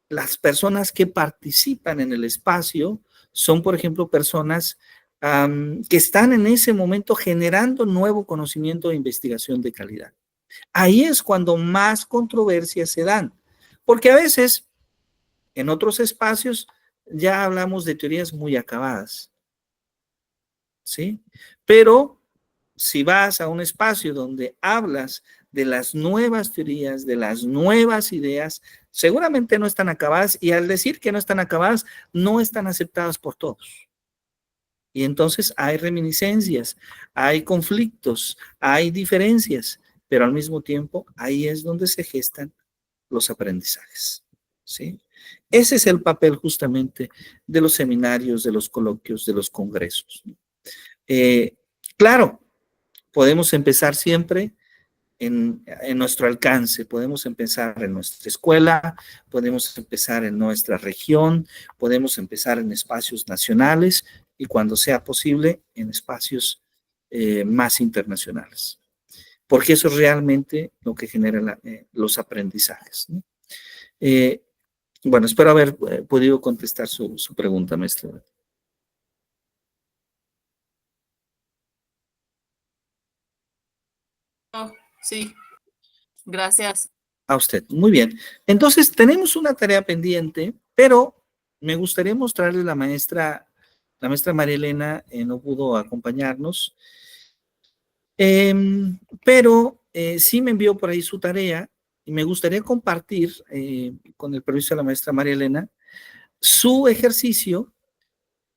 las personas que participan en el espacio son, por ejemplo, personas que están en ese momento generando nuevo conocimiento e investigación de calidad. Ahí es cuando más controversias se dan. Porque a veces, en otros espacios, ya hablamos de teorías muy acabadas, ¿sí? Pero si vas a un espacio donde hablas de las nuevas teorías, de las nuevas ideas, seguramente no están acabadas, y al decir que no están acabadas, no están aceptadas por todos. Y entonces hay reminiscencias, hay conflictos, hay diferencias, pero al mismo tiempo ahí es donde se gestan los aprendizajes, ¿sí? Ese es el papel justamente de los seminarios, de los coloquios, de los congresos. Claro, podemos empezar siempre en nuestro alcance, podemos empezar en nuestra escuela, podemos empezar en nuestra región, podemos empezar en espacios nacionales y cuando sea posible en espacios más internacionales, porque eso es realmente lo que genera los aprendizajes, ¿no? Bueno, espero haber podido contestar su pregunta, maestro. Sí, gracias. A usted, muy bien. Entonces, tenemos una tarea pendiente, pero me gustaría mostrarle la maestra María Elena no pudo acompañarnos, pero sí me envió por ahí su tarea y me gustaría compartir, con el permiso de la maestra María Elena, su ejercicio.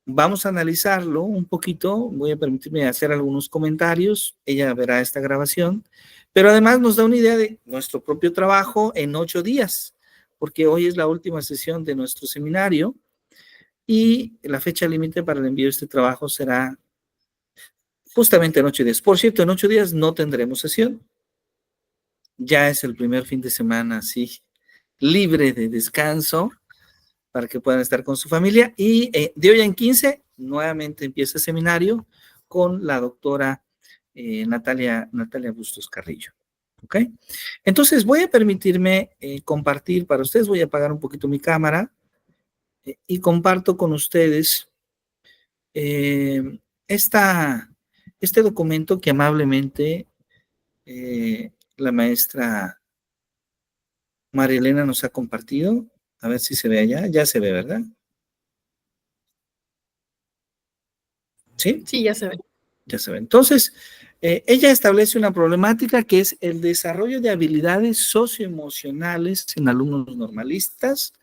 Vamos a analizarlo un poquito, voy a permitirme hacer algunos comentarios, ella verá esta grabación, pero además nos da una idea de nuestro propio trabajo en 8 días, porque hoy es la última sesión de nuestro seminario y la fecha límite para el envío de este trabajo será justamente en 8 días. Por cierto, en 8 días no tendremos sesión, ya es el primer fin de semana así, libre de descanso, para que puedan estar con su familia. Y de hoy en 15, nuevamente empieza el seminario con la doctora Natalia Bustos Carrillo. ¿Ok? Entonces voy a permitirme compartir para ustedes, voy a apagar un poquito mi cámara y comparto con ustedes este documento que amablemente la maestra María Elena nos ha compartido. A ver si se ve allá. Ya se ve, ¿verdad? ¿Sí? Sí, ya se ve. Ya se ve. Entonces, ella establece una problemática que es el desarrollo de habilidades socioemocionales en alumnos normalistas,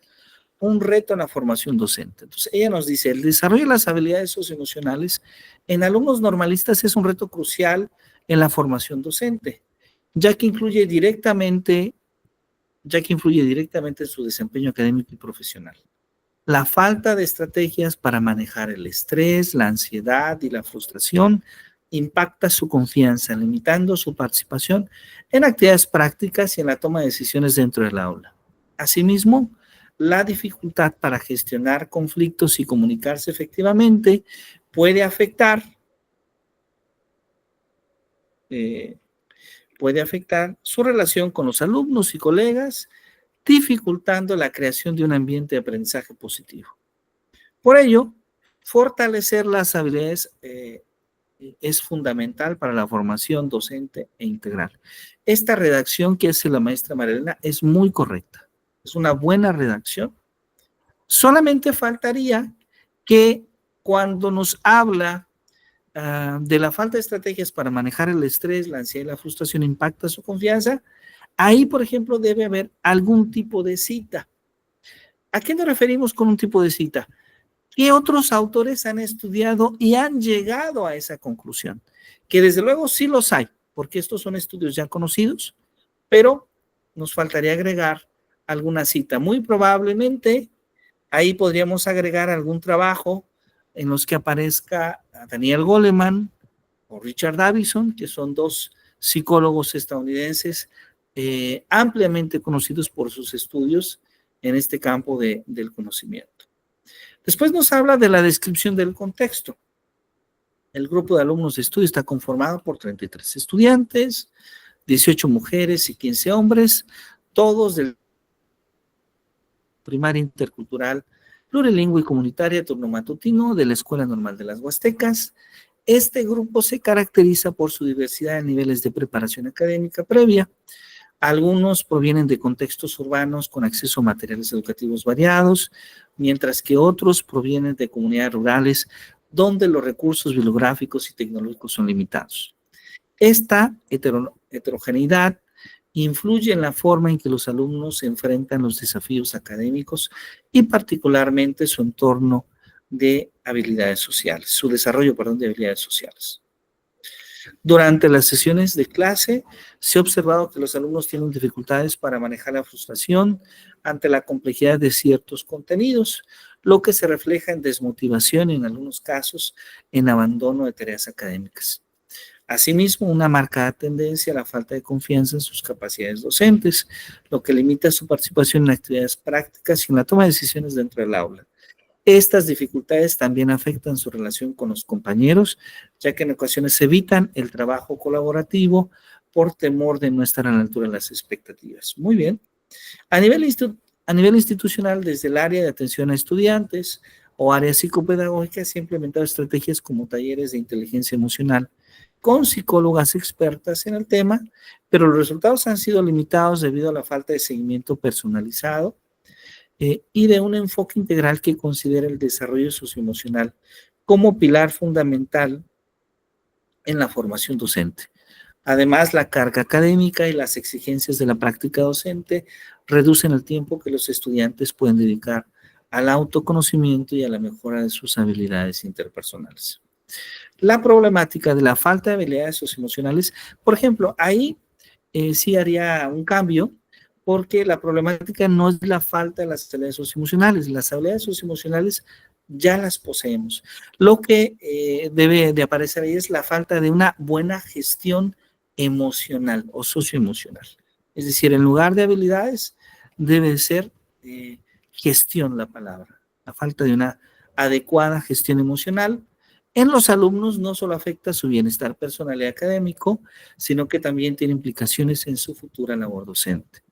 un reto en la formación docente. Entonces, ella nos dice, el desarrollo de las habilidades socioemocionales en alumnos normalistas es un reto crucial en la formación docente, ya que influye directamente en su desempeño académico y profesional. La falta de estrategias para manejar el estrés, la ansiedad y la frustración impacta su confianza, limitando su participación en actividades prácticas y en la toma de decisiones dentro del aula. Asimismo, la dificultad para gestionar conflictos y comunicarse efectivamente puede afectar su relación con los alumnos y colegas, dificultando la creación de un ambiente de aprendizaje positivo. Por ello, fortalecer las habilidades es fundamental para la formación docente e integral. Esta redacción que hace la maestra María Elena es muy correcta, es una buena redacción. Solamente faltaría que cuando nos habla de la falta de estrategias para manejar el estrés, la ansiedad y la frustración impacta su confianza, ahí, por ejemplo, debe haber algún tipo de cita. ¿A qué nos referimos con un tipo de cita? ¿Qué otros autores han estudiado y han llegado a esa conclusión? Que desde luego sí los hay, porque estos son estudios ya conocidos, pero nos faltaría agregar alguna cita. Muy probablemente ahí podríamos agregar algún trabajo en los que aparezca Daniel Goleman o Richard Davidson, que son dos psicólogos estadounidenses ampliamente conocidos por sus estudios en este campo del conocimiento. Después nos habla de la descripción del contexto. El grupo de alumnos de estudio está conformado por 33 estudiantes, 18 mujeres y 15 hombres, todos del primaria intercultural, plurilingüe y comunitaria, turno matutino de la Escuela Normal de las Huastecas. Este grupo se caracteriza por su diversidad de niveles de preparación académica previa, Algunos provienen de contextos urbanos con acceso a materiales educativos variados, mientras que otros provienen de comunidades rurales donde los recursos bibliográficos y tecnológicos son limitados. Esta heterogeneidad influye en la forma en que los alumnos enfrentan los desafíos académicos y particularmente su entorno de habilidades sociales, su desarrollo, perdón, de habilidades sociales. Durante las sesiones de clase se ha observado que los alumnos tienen dificultades para manejar la frustración ante la complejidad de ciertos contenidos, lo que se refleja en desmotivación y en algunos casos en abandono de tareas académicas. Asimismo, una marcada tendencia a la falta de confianza en sus capacidades docentes, lo que limita su participación en actividades prácticas y en la toma de decisiones dentro del aula. Estas dificultades también afectan su relación con los compañeros, ya que en ocasiones evitan el trabajo colaborativo por temor de no estar a la altura de las expectativas. Muy bien. A nivel institucional, desde el área de atención a estudiantes o área psicopedagógica, se han implementado estrategias como talleres de inteligencia emocional con psicólogas expertas en el tema, pero los resultados han sido limitados debido a la falta de seguimiento personalizado y de un enfoque integral que considera el desarrollo socioemocional como pilar fundamental en la formación docente. Además, la carga académica y las exigencias de la práctica docente reducen el tiempo que los estudiantes pueden dedicar al autoconocimiento y a la mejora de sus habilidades interpersonales. La problemática de la falta de habilidades socioemocionales, por ejemplo, ahí sí haría un cambio, porque la problemática no es la falta de las habilidades socioemocionales. Las habilidades socioemocionales ya las poseemos. Lo que debe de aparecer ahí es la falta de una buena gestión emocional o socioemocional. Es decir, en lugar de habilidades, debe ser gestión la palabra. La falta de una adecuada gestión emocional en los alumnos no solo afecta su bienestar personal y académico, sino que también tiene implicaciones en su futura labor docente.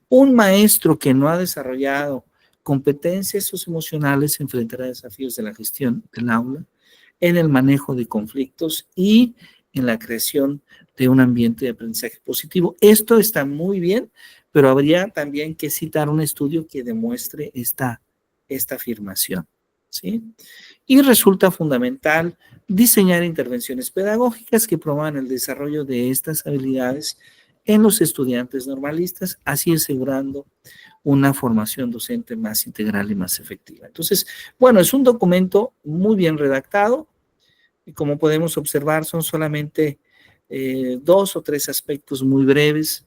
Un maestro que no ha desarrollado competencias socioemocionales se enfrentará a desafíos de la gestión del aula, en el manejo de conflictos y en la creación de un ambiente de aprendizaje positivo. Esto está muy bien, pero habría también que citar un estudio que demuestre esta afirmación, ¿sí? Y resulta fundamental diseñar intervenciones pedagógicas que promuevan el desarrollo de estas habilidades en los estudiantes normalistas, así asegurando una formación docente más integral y más efectiva. Entonces, bueno, es un documento muy bien redactado y como podemos observar son solamente 2 o 3 aspectos muy breves,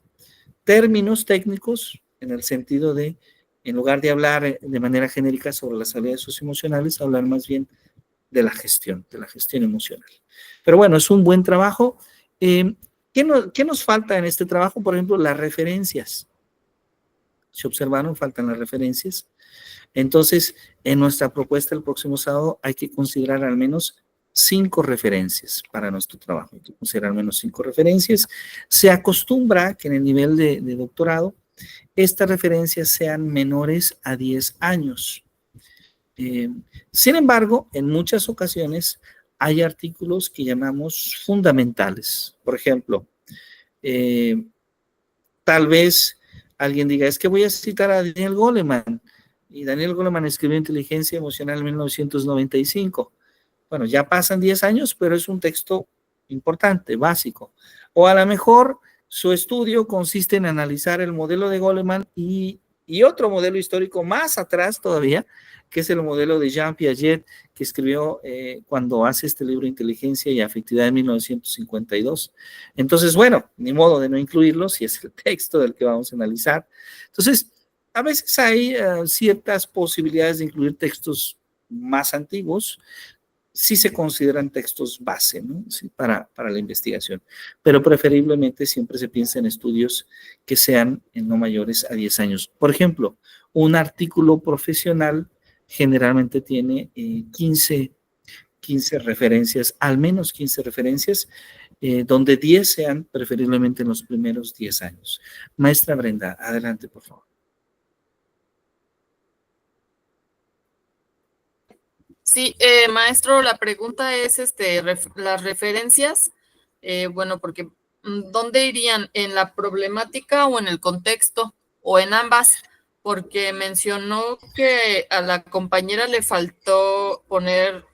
términos técnicos en el sentido de, en lugar de hablar de manera genérica sobre las habilidades socioemocionales, hablar más bien de la gestión emocional. Pero bueno, es un buen trabajo. ¿Qué nos falta en este trabajo? Por ejemplo, las referencias. ¿Se observaron? Faltan las referencias. Entonces, en nuestra propuesta el próximo sábado hay que considerar al menos 5 referencias para nuestro trabajo. Hay que considerar al menos 5 referencias. Se acostumbra que en el nivel de doctorado estas referencias sean menores a 10 años. Sin embargo, en muchas ocasiones hay artículos que llamamos fundamentales. Por ejemplo, tal vez alguien diga, es que voy a citar a Daniel Goleman, y Daniel Goleman escribió Inteligencia Emocional en 1995. Bueno, ya pasan 10 años, pero es un texto importante, básico. O a lo mejor su estudio consiste en analizar el modelo de Goleman y otro modelo histórico más atrás todavía, que es el modelo de Jean Piaget, que escribió cuando hace este libro Inteligencia y Afectividad en 1952. Entonces, bueno, ni modo de no incluirlo si es el texto del que vamos a analizar. Entonces, a veces hay ciertas posibilidades de incluir textos más antiguos, si se consideran textos base, ¿no? Sí, para la investigación, pero preferiblemente siempre se piensa en estudios que sean no mayores a 10 años. Por ejemplo, un artículo profesional generalmente tiene 15 referencias, al menos 15 referencias, donde 10 sean preferiblemente en los primeros 10 años. Maestra Brenda, adelante, por favor. Sí, maestro, la pregunta es las referencias, bueno, porque ¿dónde irían? ¿En la problemática o en el contexto? ¿O en ambas? Porque mencionó que a la compañera le faltó poner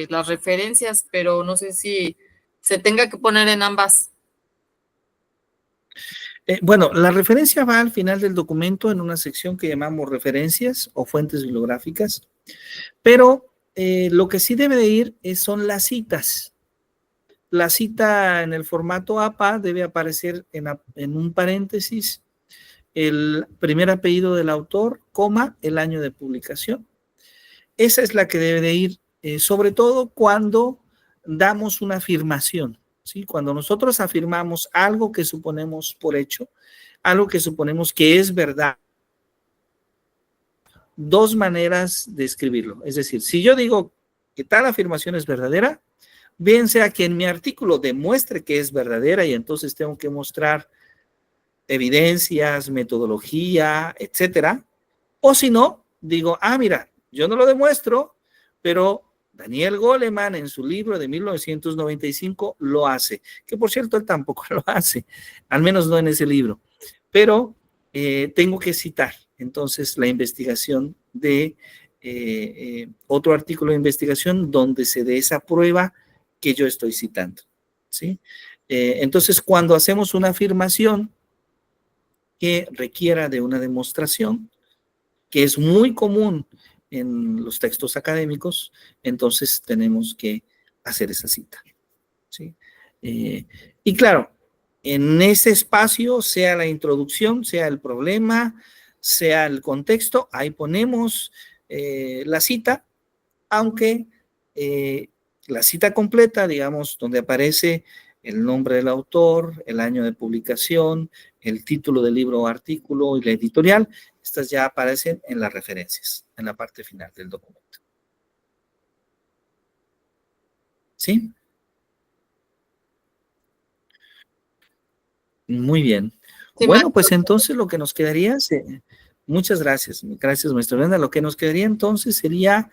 las referencias, pero no sé si se tenga que poner en ambas. Bueno, la referencia va al final del documento en una sección que llamamos referencias o fuentes bibliográficas, pero lo que sí debe de ir son las citas. La cita en el formato APA debe aparecer en un paréntesis el primer apellido del autor, coma, el año de publicación. Esa es la que debe de ir, sobre todo cuando damos una afirmación, ¿sí? Cuando nosotros afirmamos algo que suponemos por hecho, algo que suponemos que es verdad. Dos maneras de escribirlo. Es decir, si yo digo que tal afirmación es verdadera, bien sea que en mi artículo demuestre que es verdadera y entonces tengo que mostrar evidencias, metodología, etcétera, o si no, digo, mira, yo no lo demuestro, pero Daniel Goleman en su libro de 1995 lo hace, que por cierto él tampoco lo hace, al menos no en ese libro, pero tengo que citar entonces la investigación de otro artículo de investigación donde se dé esa prueba que yo estoy citando, ¿sí? Entonces, cuando hacemos una afirmación que requiera de una demostración, que es muy común en los textos académicos, entonces tenemos que hacer esa cita, ¿sí? Y claro, en ese espacio, sea la introducción, sea el problema, sea el contexto, ahí ponemos la cita, aunque la cita completa, digamos, donde aparece el nombre del autor, el año de publicación, el título del libro o artículo y la editorial, estas ya aparecen en las referencias, en la parte final del documento. ¿Sí? Muy bien. Sí, bueno, pues entonces lo que nos quedaría, muchas gracias, maestra Brenda. Lo que nos quedaría entonces sería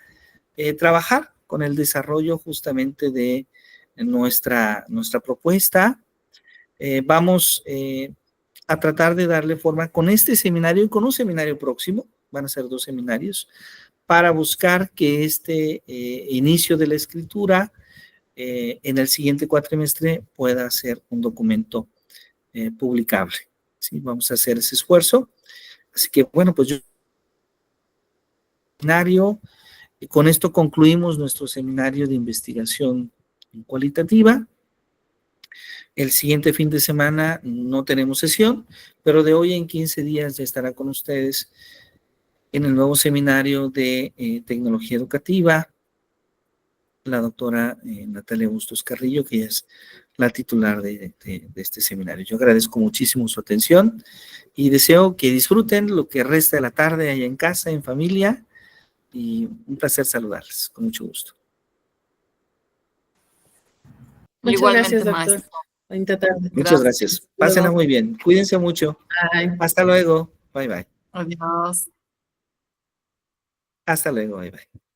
trabajar con el desarrollo justamente de nuestra propuesta. Vamos a tratar de darle forma con este seminario y con un seminario próximo, van a ser 2 seminarios, para buscar que este inicio de la escritura en el siguiente cuatrimestre pueda ser un documento publicable. ¿Sí? Vamos a hacer ese esfuerzo. Así que, bueno, pues yo seminario. Con esto concluimos nuestro seminario de investigación cualitativa. El siguiente fin de semana no tenemos sesión, pero de hoy en 15 días ya estará con ustedes en el nuevo seminario de tecnología educativa la doctora Natalia Bustos Carrillo, que es la titular de este seminario. Yo agradezco muchísimo su atención y deseo que disfruten lo que resta de la tarde allá en casa, en familia, y un placer saludarles, con mucho gusto. Muchas Igualmente, gracias, doctor. maestro. Bonita tarde. Muchas gracias. Pásenla muy bien. Cuídense mucho. Bye. Hasta luego. Bye, bye. Adiós. Hasta luego. Bye, bye.